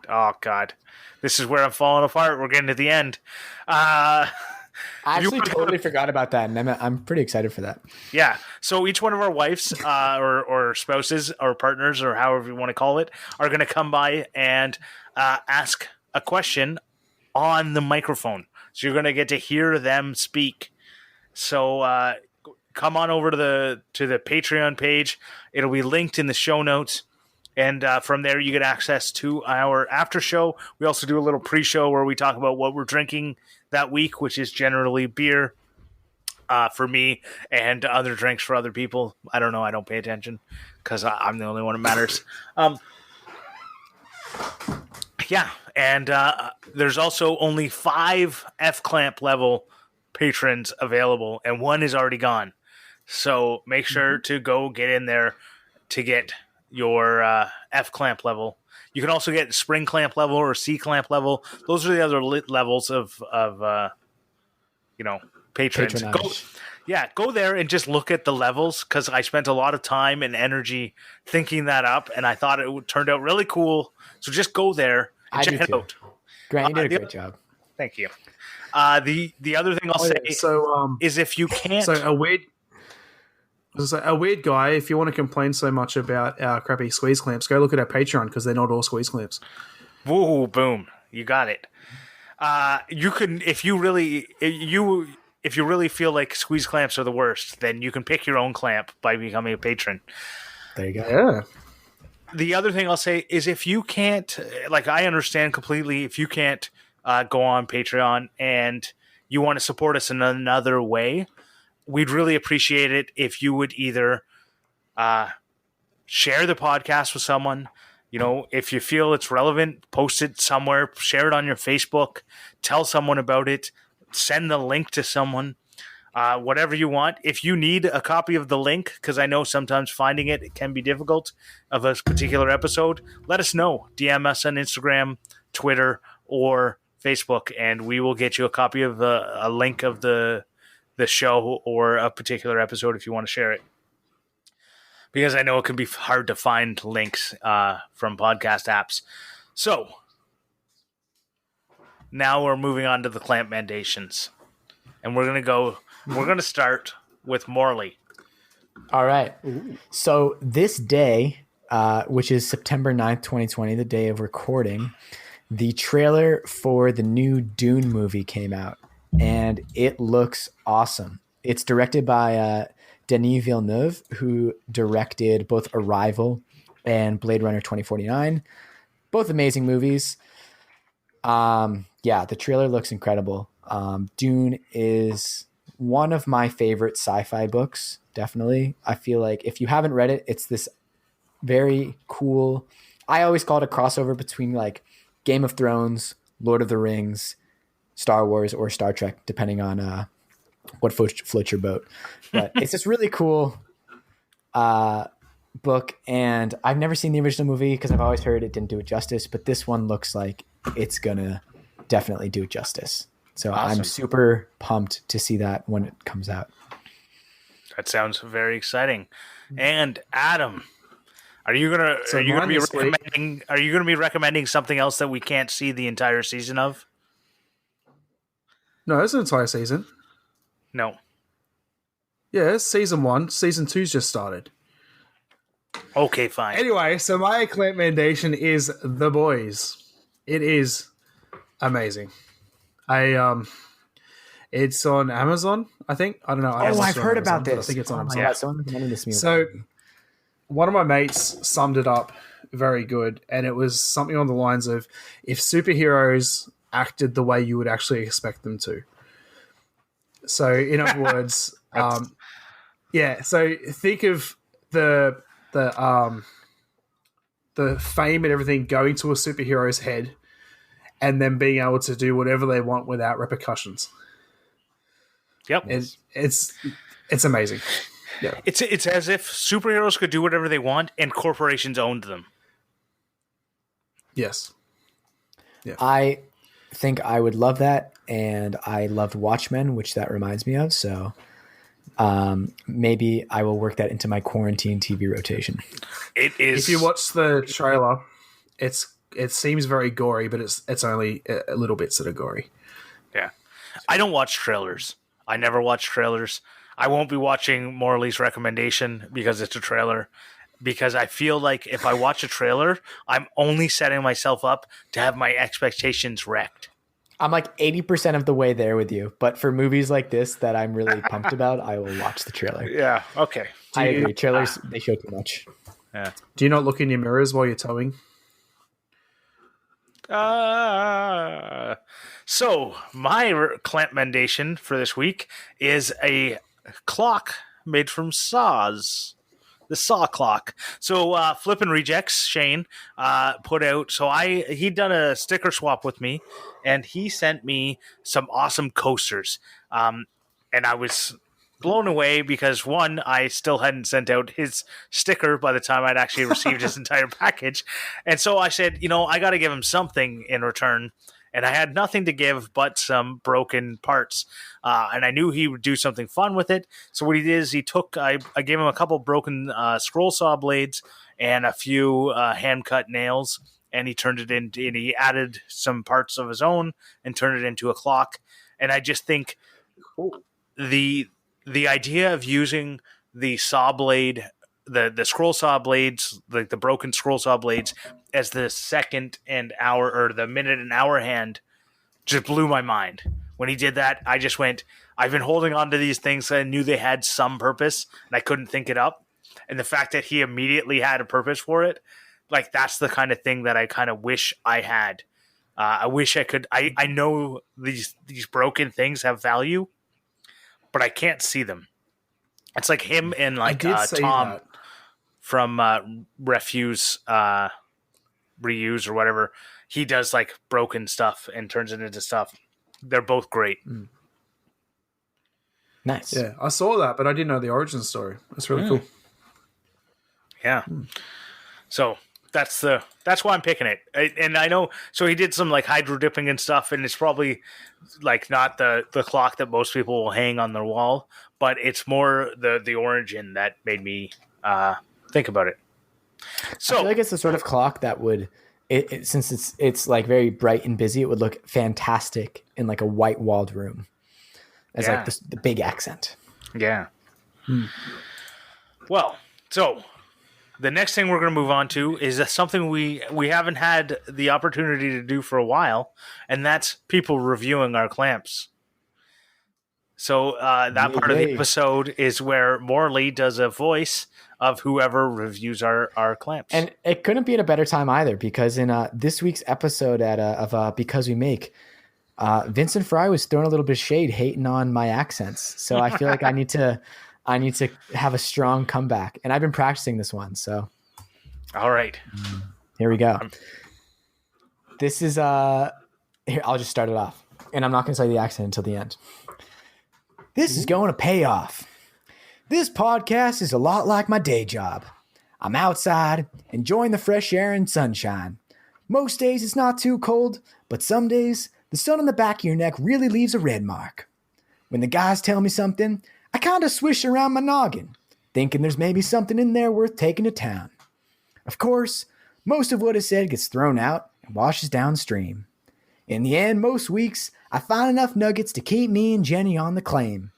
A: Oh God, this is where I'm falling apart. We're getting to the end.
B: I actually totally forgot about that, and I'm pretty excited for that.
A: Yeah. So each one of our wives or spouses or partners or however you want to call it are going to come by and ask a question on the microphone. So you're going to get to hear them speak. So come on over to the Patreon page. It'll be linked in the show notes. And from there, you get access to our after show. We also do a little pre-show where we talk about what we're drinking that week, which is generally beer for me and other drinks for other people. I don't know. I don't pay attention because I'm the only one who matters. Yeah. And there's also only 5 F-Clamp level patrons available, and one is already gone. So make sure to go get in there to get your F clamp level. You can also get spring clamp level or C clamp level. Those are the other levels of patrons. Go there and just look at the levels, because I spent a lot of time and energy thinking that up, and I thought it turned out really cool. So just go there and check it out.
B: Grant, you did a great job.
A: Thank you. The other thing I'll say is if you can't...
C: So a weird guy, if you want to complain so much about our crappy squeeze clamps, go look at our Patreon, because they're not all squeeze clamps.
A: Woo, boom. You got it. You can, if you really feel like squeeze clamps are the worst, then you can pick your own clamp by becoming a patron.
B: There you go.
C: Yeah.
A: The other thing I'll say is if you can't, I understand completely, if you can't go on Patreon and you want to support us in another way, we'd really appreciate it if you would either share the podcast with someone. If you feel it's relevant, post it somewhere, share it on your Facebook, tell someone about it, send the link to someone, whatever you want. If you need a copy of the link, because I know sometimes finding it can be difficult, of a particular episode, let us know. DM us on Instagram, Twitter, or Facebook, and we will get you a copy of a link of the show or a particular episode if you want to share it. Because I know it can be hard to find links from podcast apps. So, now we're moving on to the Clampmendations. And we're going to start with Morley.
B: All right. So this day, which is September 9th, 2020, the day of recording, the trailer for the new Dune movie came out. And it looks awesome. It's directed by Denis Villeneuve, who directed both Arrival and Blade Runner 2049. Both amazing movies. The trailer looks incredible. Dune is one of my favorite sci-fi books, definitely. I feel like if you haven't read it, it's this very cool... I always call it a crossover between Game of Thrones, Lord of the Rings, Star Wars, or Star Trek, depending on what floats your boat. But it's this really cool book, and I've never seen the original movie because I've always heard it didn't do it justice, but this one looks like it's gonna definitely do it justice. So awesome. I'm super pumped to see that when it comes out.
A: That sounds very exciting. And Adam, are you gonna be recommending something else that we can't see the entire season of?
C: No, it's an entire season.
A: No.
C: Yeah, it's season 1. Season 2's just started.
A: Okay, fine.
C: Anyway, so my recommendation is The Boys. It is amazing. It's on Amazon, I think. I don't know.
B: I've heard about this.
C: I think it's on Amazon.
B: Yeah, someone recommended this to me.
C: So one of my mates summed it up very good, and it was something on the lines of, if superheroes acted the way you would actually expect them to. So in other words, so think of the fame and everything going to a superhero's head, and then being able to do whatever they want without repercussions.
A: Yep.
C: It's amazing. Yeah.
A: It's as if superheroes could do whatever they want and corporations owned them.
C: Yes.
B: Yeah. I think I would love that, and I loved Watchmen, which that reminds me of, so maybe I will work that into my quarantine TV rotation.
A: It is.
C: If you watch the trailer, it seems very gory, but it's only a little bits that are gory.
A: Yeah. I don't watch trailers. I never watch trailers. I won't be watching Morley's recommendation because it's a trailer. Because I feel like if I watch a trailer, I'm only setting myself up to have my expectations wrecked.
B: I'm 80% of the way there with you. But for movies like this that I'm really pumped about, I will watch the trailer.
A: Yeah, okay.
B: I agree. Trailers, they show too much.
A: Yeah.
C: Do you not look in your mirrors while you're towing?
A: So, my clampmendation for this week is a clock made from saws. The saw clock. So Flippin' Rejects, Shane, put out, he'd done a sticker swap with me, and he sent me some awesome coasters. And I was blown away because, one, I still hadn't sent out his sticker by the time I'd actually received his entire package. And so I said, I got to give him something in return. And I had nothing to give but some broken parts. And I knew he would do something fun with it. So what he did is I gave him a couple broken scroll saw blades and a few hand-cut nails. And he turned it into, and he added some parts of his own and turned it into a clock. And I just think the idea of using the saw blade, the scroll saw blades, like the broken scroll saw blades, as the second and hour or the minute and hour hand, just blew my mind. When he did that, I just went, I've been holding on to these things. I knew they had some purpose, and I couldn't think it up. And the fact that he immediately had a purpose for it, like, that's the kind of thing that I kind of wish I had. I wish I could. I know these broken things have value, but I can't see them. It's like him and like Tom from Refuse Reuse or whatever. He does like broken stuff and turns it into stuff. They're both great.
B: Nice.
C: Yeah, I saw that, but I didn't know the origin story. That's really cool.
A: Yeah. So that's why I'm picking it. And I know, so he did some like hydro dipping and stuff, and it's probably like not the clock that most people will hang on their wall, but it's more the origin that made me think about it. So
B: I feel like it's the sort of clock that would, since it's like very bright and busy, it would look fantastic in like a white walled room as like the big accent.
A: Yeah. Well, so the next thing we're going to move on to is something we haven't had the opportunity to do for a while, and that's people reviewing our clamps. So that part of the episode is where Morley does a voice of whoever reviews our clamps.
B: And it couldn't be at a better time either, because in this week's episode of Because We Make, Vincent Fry was throwing a little bit of shade, hating on my accents. So I feel like I need to have a strong comeback, and I've been practicing this one. So,
A: all right,
B: here we go. This is here. I'll just start it off, and I'm not going to say the accent until the end. This is going to pay off. This podcast is a lot like my day job. I'm outside, enjoying the fresh air and sunshine. Most days it's not too cold, but some days the sun on the back of your neck really leaves a red mark. When the guys tell me something, I kind of swish around my noggin, thinking there's maybe something in there worth taking to town. Of course, most of what is said gets thrown out and washes downstream. In the end, most weeks, I find enough nuggets to keep me and Jenny on the claim.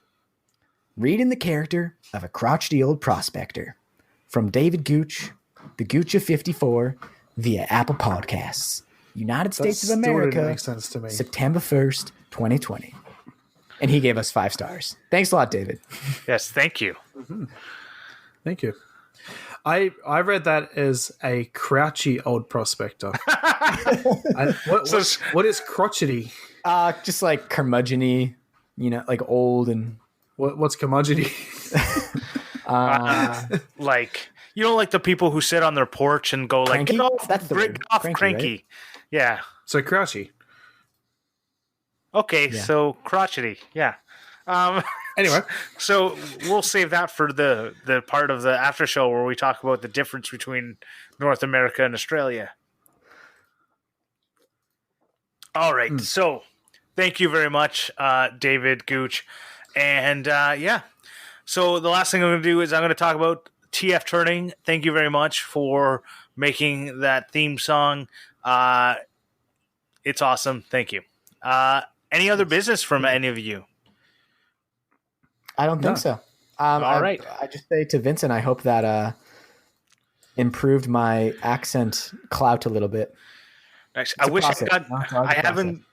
B: Reading the character of a crotchety old prospector. From David Gooch, the Gooch of 54, via Apple Podcasts. United States of America, September 1st, 2020. And he gave us 5 stars. Thanks a lot, David.
A: Yes, thank you.
C: Mm-hmm. Thank you. I read that as a crouchy old prospector. What is crotchety?
B: Just like curmudgeon-y, like old and...
C: What's curmudgeon-y?
A: Like, like the people who sit on their porch and go like,
B: cranky?
A: get off,
B: that's the word.
A: Cranky. Right? Yeah.
C: So crouchy.
A: Okay, yeah. So crotchety, yeah.
C: Anyway,
A: so we'll save that for the part of the after show where we talk about the difference between North America and Australia. All right, so thank you very much, David Gooch. And so the last thing I'm going to do is I'm going to talk about TF Turning. Thank you very much for making that theme song. It's awesome. Thank you. Any other business from any of you?
B: I don't think so.
A: All right.
B: I just say to Vincent, I hope that improved my accent clout a little bit.
A: Actually, I wish I haven't.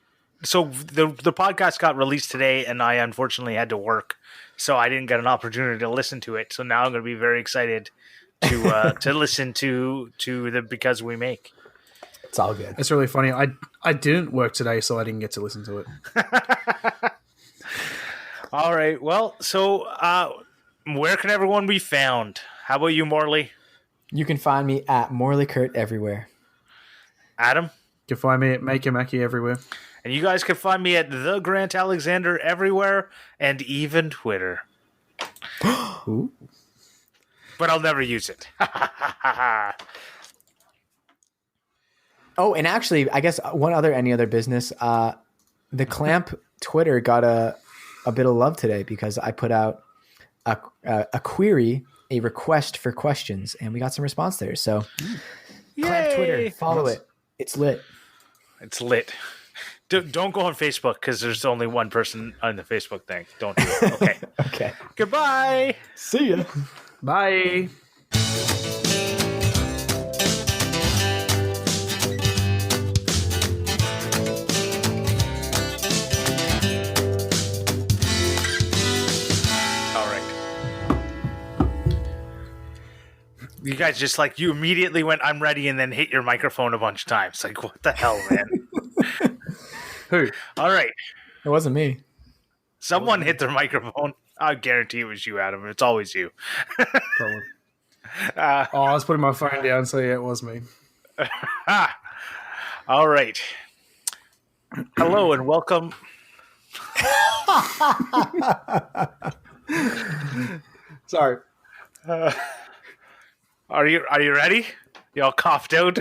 A: So the podcast got released today, and I unfortunately had to work, so I didn't get an opportunity to listen to it. So now I'm going to be very excited to to listen to the Because We Make.
B: It's all good.
C: It's really funny. I didn't work today, so I didn't get to listen to it.
A: All right. Well, so where can everyone be found? How about you, Morley?
B: You can find me at Morley Kurt everywhere.
A: Adam?
C: You can find me at Maker Mackie everywhere.
A: And you guys can find me at The Grant Alexander everywhere and even Twitter.
C: Ooh.
A: But I'll never use it.
B: Oh, and actually, I guess any other business. The Clamp Twitter got a bit of love today because I put out a query, a request for questions, and we got some response there. So, Clamp Twitter, follow it. It's lit.
A: It's lit. Don't go on Facebook because there's only one person on the Facebook thing. Don't do it. Okay.
B: Okay.
A: Goodbye.
B: See ya.
C: Bye.
A: You guys just you immediately went, I'm ready, and then hit your microphone a bunch of times. Like, what the hell, man?
C: Who?
A: All right.
B: It wasn't me.
A: Someone hit their microphone. I guarantee it was you, Adam. It's always you.
C: Probably. I was putting my phone down, so yeah, it was me.
A: All right. Hello and welcome.
C: Sorry.
A: Are you ready? You all coughed out?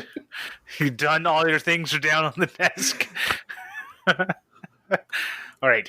A: You done all your things are down on the desk? All right.